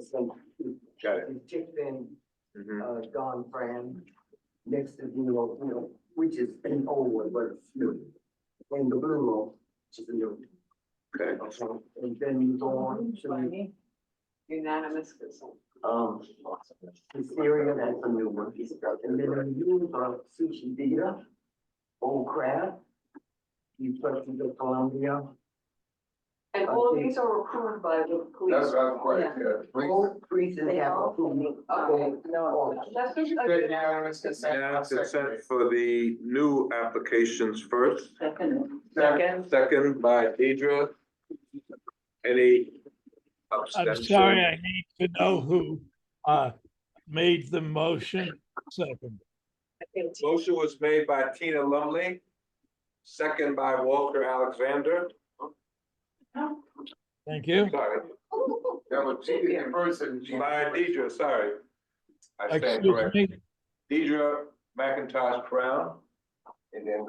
[SPEAKER 2] it.
[SPEAKER 7] is Chicken,
[SPEAKER 2] Mhm.
[SPEAKER 7] Don Fran, next to, which is an old one, but it's new. And the Blue Room, which is a new.
[SPEAKER 2] Okay,
[SPEAKER 7] Okay, and then you go on to,
[SPEAKER 5] Unanimous consent.
[SPEAKER 7] Syria, that's a new one. And then the new, Sushi Dita, Old Crab, you Trustees of Columbia.
[SPEAKER 4] And all of these are approved by the police.
[SPEAKER 10] That's what I'm quite,
[SPEAKER 7] Both priests have approved.
[SPEAKER 4] Okay.
[SPEAKER 7] No.
[SPEAKER 4] That's just.
[SPEAKER 10] Unanimous consent.
[SPEAKER 2] now consent for the new applications first,
[SPEAKER 5] Second.
[SPEAKER 2] second by Deidre. Any
[SPEAKER 12] I'm
[SPEAKER 2] abstention?
[SPEAKER 12] sorry, I need to know who made the motion. Second.
[SPEAKER 2] Motion was made by Tina Lumley, second by Walter Alexander.
[SPEAKER 12] Thank you.
[SPEAKER 2] Sorry,
[SPEAKER 10] That was Gina in person.
[SPEAKER 2] by Deidre, sorry. I stand
[SPEAKER 12] Excuse
[SPEAKER 2] corrected.
[SPEAKER 12] me.
[SPEAKER 2] Deidre McIntosh Brown.
[SPEAKER 10] And then,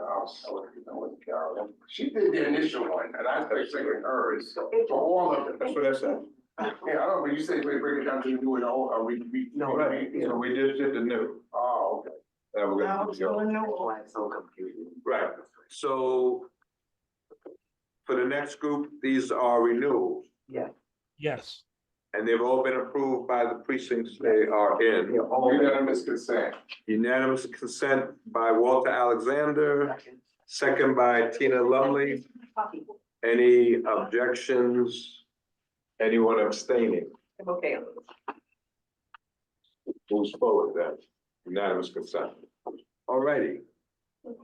[SPEAKER 10] Carolyn, she did the initial one, and I started singing hers for all of them.
[SPEAKER 2] That's what I said.
[SPEAKER 10] Yeah, I don't know, but you say we bring it down to the new and old, or we.
[SPEAKER 7] No,
[SPEAKER 2] Right, so we just did the new.
[SPEAKER 10] Oh, okay.
[SPEAKER 2] Now we're gonna do the old.
[SPEAKER 7] That's why it's so confusing.
[SPEAKER 2] Right, so for the next group, these are renewals,
[SPEAKER 7] Yeah,
[SPEAKER 12] Yes.
[SPEAKER 2] and they've all been approved by the precincts they are in.
[SPEAKER 7] they're all.
[SPEAKER 10] Unanimous consent.
[SPEAKER 2] Unanimous consent by Walter Alexander, second by Tina Lumley. Any objections? Anyone abstaining?
[SPEAKER 5] I'm okay.
[SPEAKER 2] Moves forward then, unanimous consent. Alrighty,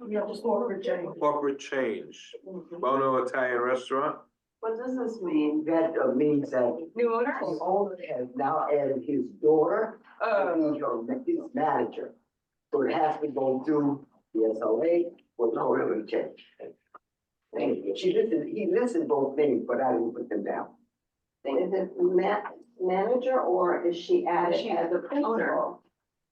[SPEAKER 3] We have to corporate change.
[SPEAKER 2] corporate change, Bono Italian Restaurant.
[SPEAKER 7] What does this mean? That means that
[SPEAKER 5] New owner?
[SPEAKER 7] the owner has now added his daughter, his manager. So it has to go through the SOA, with no really change. Thank you. He listed both names, but I didn't put them down.
[SPEAKER 3] Is it manager, or is she added as a principal?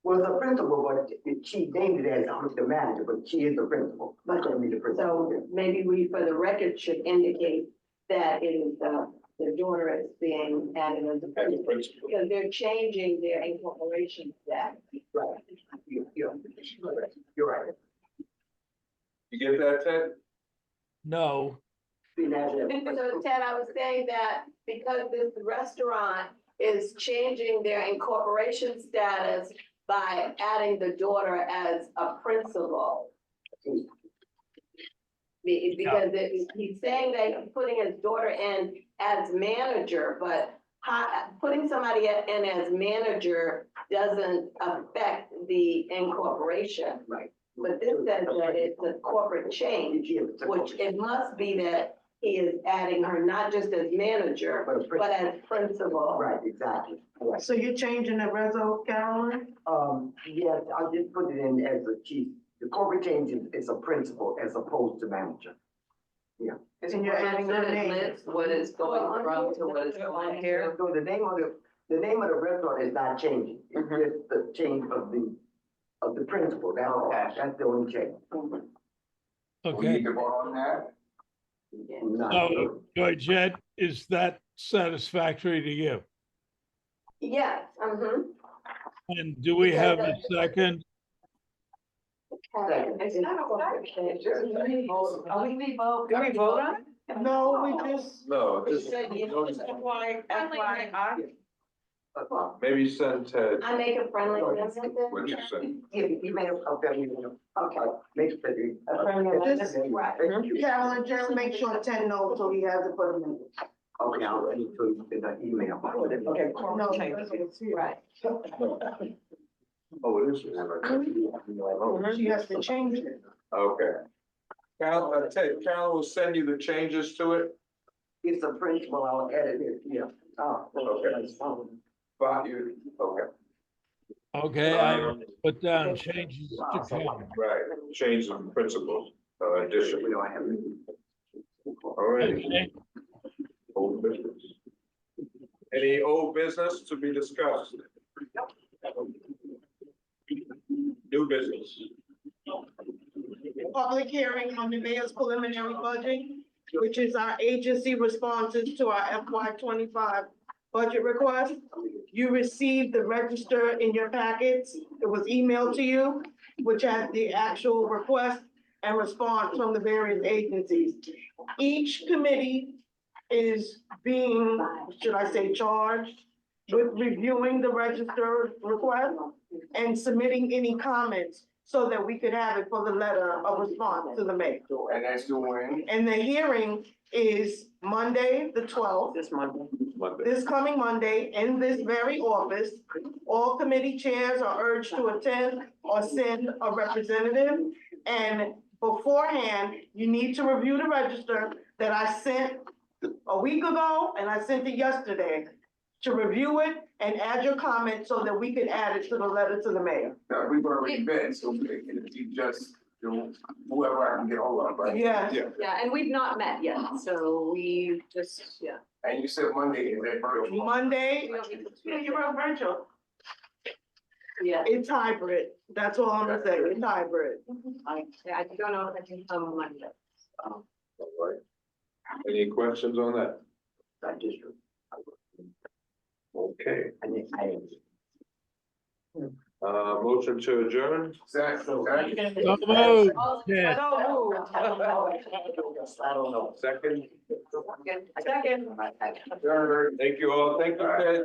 [SPEAKER 7] Was a principal, but she named it as the manager, but she is the principal.
[SPEAKER 3] But
[SPEAKER 7] Let me the principal.
[SPEAKER 3] So maybe we, for the record, should indicate that it is the daughter is being added as a principal. Because they're changing their incorporation status.
[SPEAKER 7] Right. You're right.
[SPEAKER 2] You get that, Ted?
[SPEAKER 12] No.
[SPEAKER 3] So Ted, I was saying that because this restaurant is changing their incorporation status by adding the daughter as a principal. Because he's saying that he's putting his daughter in as manager, but putting somebody in as manager doesn't affect the incorporation.
[SPEAKER 7] Right.
[SPEAKER 3] But this says that it's a corporate change, which it must be that he is adding her not just as manager, but as principal.
[SPEAKER 7] Right, exactly. Right.
[SPEAKER 9] So you're changing the reso, Carolyn?
[SPEAKER 7] Yes, I just put it in as a chief. The corporate change is a principal as opposed to manager.
[SPEAKER 9] And you're adding her name.
[SPEAKER 4] What is going from to what is going here.
[SPEAKER 7] So the name of the restaurant is not changing. It's just the change of the principal. That's the only change.
[SPEAKER 10] We
[SPEAKER 12] Okay,
[SPEAKER 10] need to vote on that?
[SPEAKER 12] so Georgette, is that satisfactory to you?
[SPEAKER 3] Yes,
[SPEAKER 12] And do we have a second?
[SPEAKER 3] It's not a corporate change.
[SPEAKER 5] Do we vote on it?
[SPEAKER 9] No, we just,
[SPEAKER 2] No,
[SPEAKER 3] He
[SPEAKER 2] this,
[SPEAKER 3] said yes.
[SPEAKER 5] FYI.
[SPEAKER 2] maybe send Ted,
[SPEAKER 3] I make a friendly amendment.
[SPEAKER 2] what you send.
[SPEAKER 7] You may have, okay. Make it.
[SPEAKER 9] Just-
[SPEAKER 7] Thank you.
[SPEAKER 9] Carolyn, just make sure 10 knows so he has to put them in.
[SPEAKER 7] Okay, I'll send it to you in the email. Okay.
[SPEAKER 9] No, it's here.
[SPEAKER 3] Right.
[SPEAKER 2] Oh, it is. Oh,
[SPEAKER 9] She has to change it.
[SPEAKER 2] okay. Carol will send you the changes to it.
[SPEAKER 7] It's a principal, I'll edit it, yeah. Oh,
[SPEAKER 2] Okay. But you, okay.
[SPEAKER 12] Okay, I put down changes to come.
[SPEAKER 2] Right, change the principles, addition.
[SPEAKER 7] We don't have it.
[SPEAKER 2] All right.
[SPEAKER 12] Okay.
[SPEAKER 2] Old business. Any old business to be discussed? New business.
[SPEAKER 9] Public hearing on the mayor's preliminary budget, which is our agency responses to our FY 25 budget request. You received the register in your packets. It was emailed to you, which has the actual request and response from the various agencies. Each committee is being, should I say, charged with reviewing the register request and submitting any comments so that we could have it for the letter of response to the mayor.
[SPEAKER 10] And that's the when?
[SPEAKER 9] And the hearing is Monday, the 12th,
[SPEAKER 5] This Monday.
[SPEAKER 2] Monday.
[SPEAKER 9] this coming Monday, in this very office. All committee chairs are urged to attend or send a representative. And beforehand, you need to review the register that I sent a week ago, and I sent it yesterday, to review it and add your comments so that we could add it to the letter to the mayor.
[SPEAKER 10] Now, we've already been, so if you just, whoever I can get hold of, right?
[SPEAKER 9] Yeah.
[SPEAKER 1] Yeah, and we've not met yet, so we just, yeah.
[SPEAKER 10] And you said Monday, is that virtual?
[SPEAKER 9] Monday, you're virtual.
[SPEAKER 1] Yeah.
[SPEAKER 9] It's hybrid. That's all I'm gonna say. It's hybrid.
[SPEAKER 1] I don't know if I can come Monday.
[SPEAKER 2] All right. Any questions on that?
[SPEAKER 7] That district.
[SPEAKER 2] Okay,
[SPEAKER 7] I
[SPEAKER 2] motion to adjourn?
[SPEAKER 10] Second.
[SPEAKER 12] So moved. Yeah.
[SPEAKER 7] I don't know.
[SPEAKER 2] Second?
[SPEAKER 5] Second.
[SPEAKER 2] Thank you all. Thank you, Ted.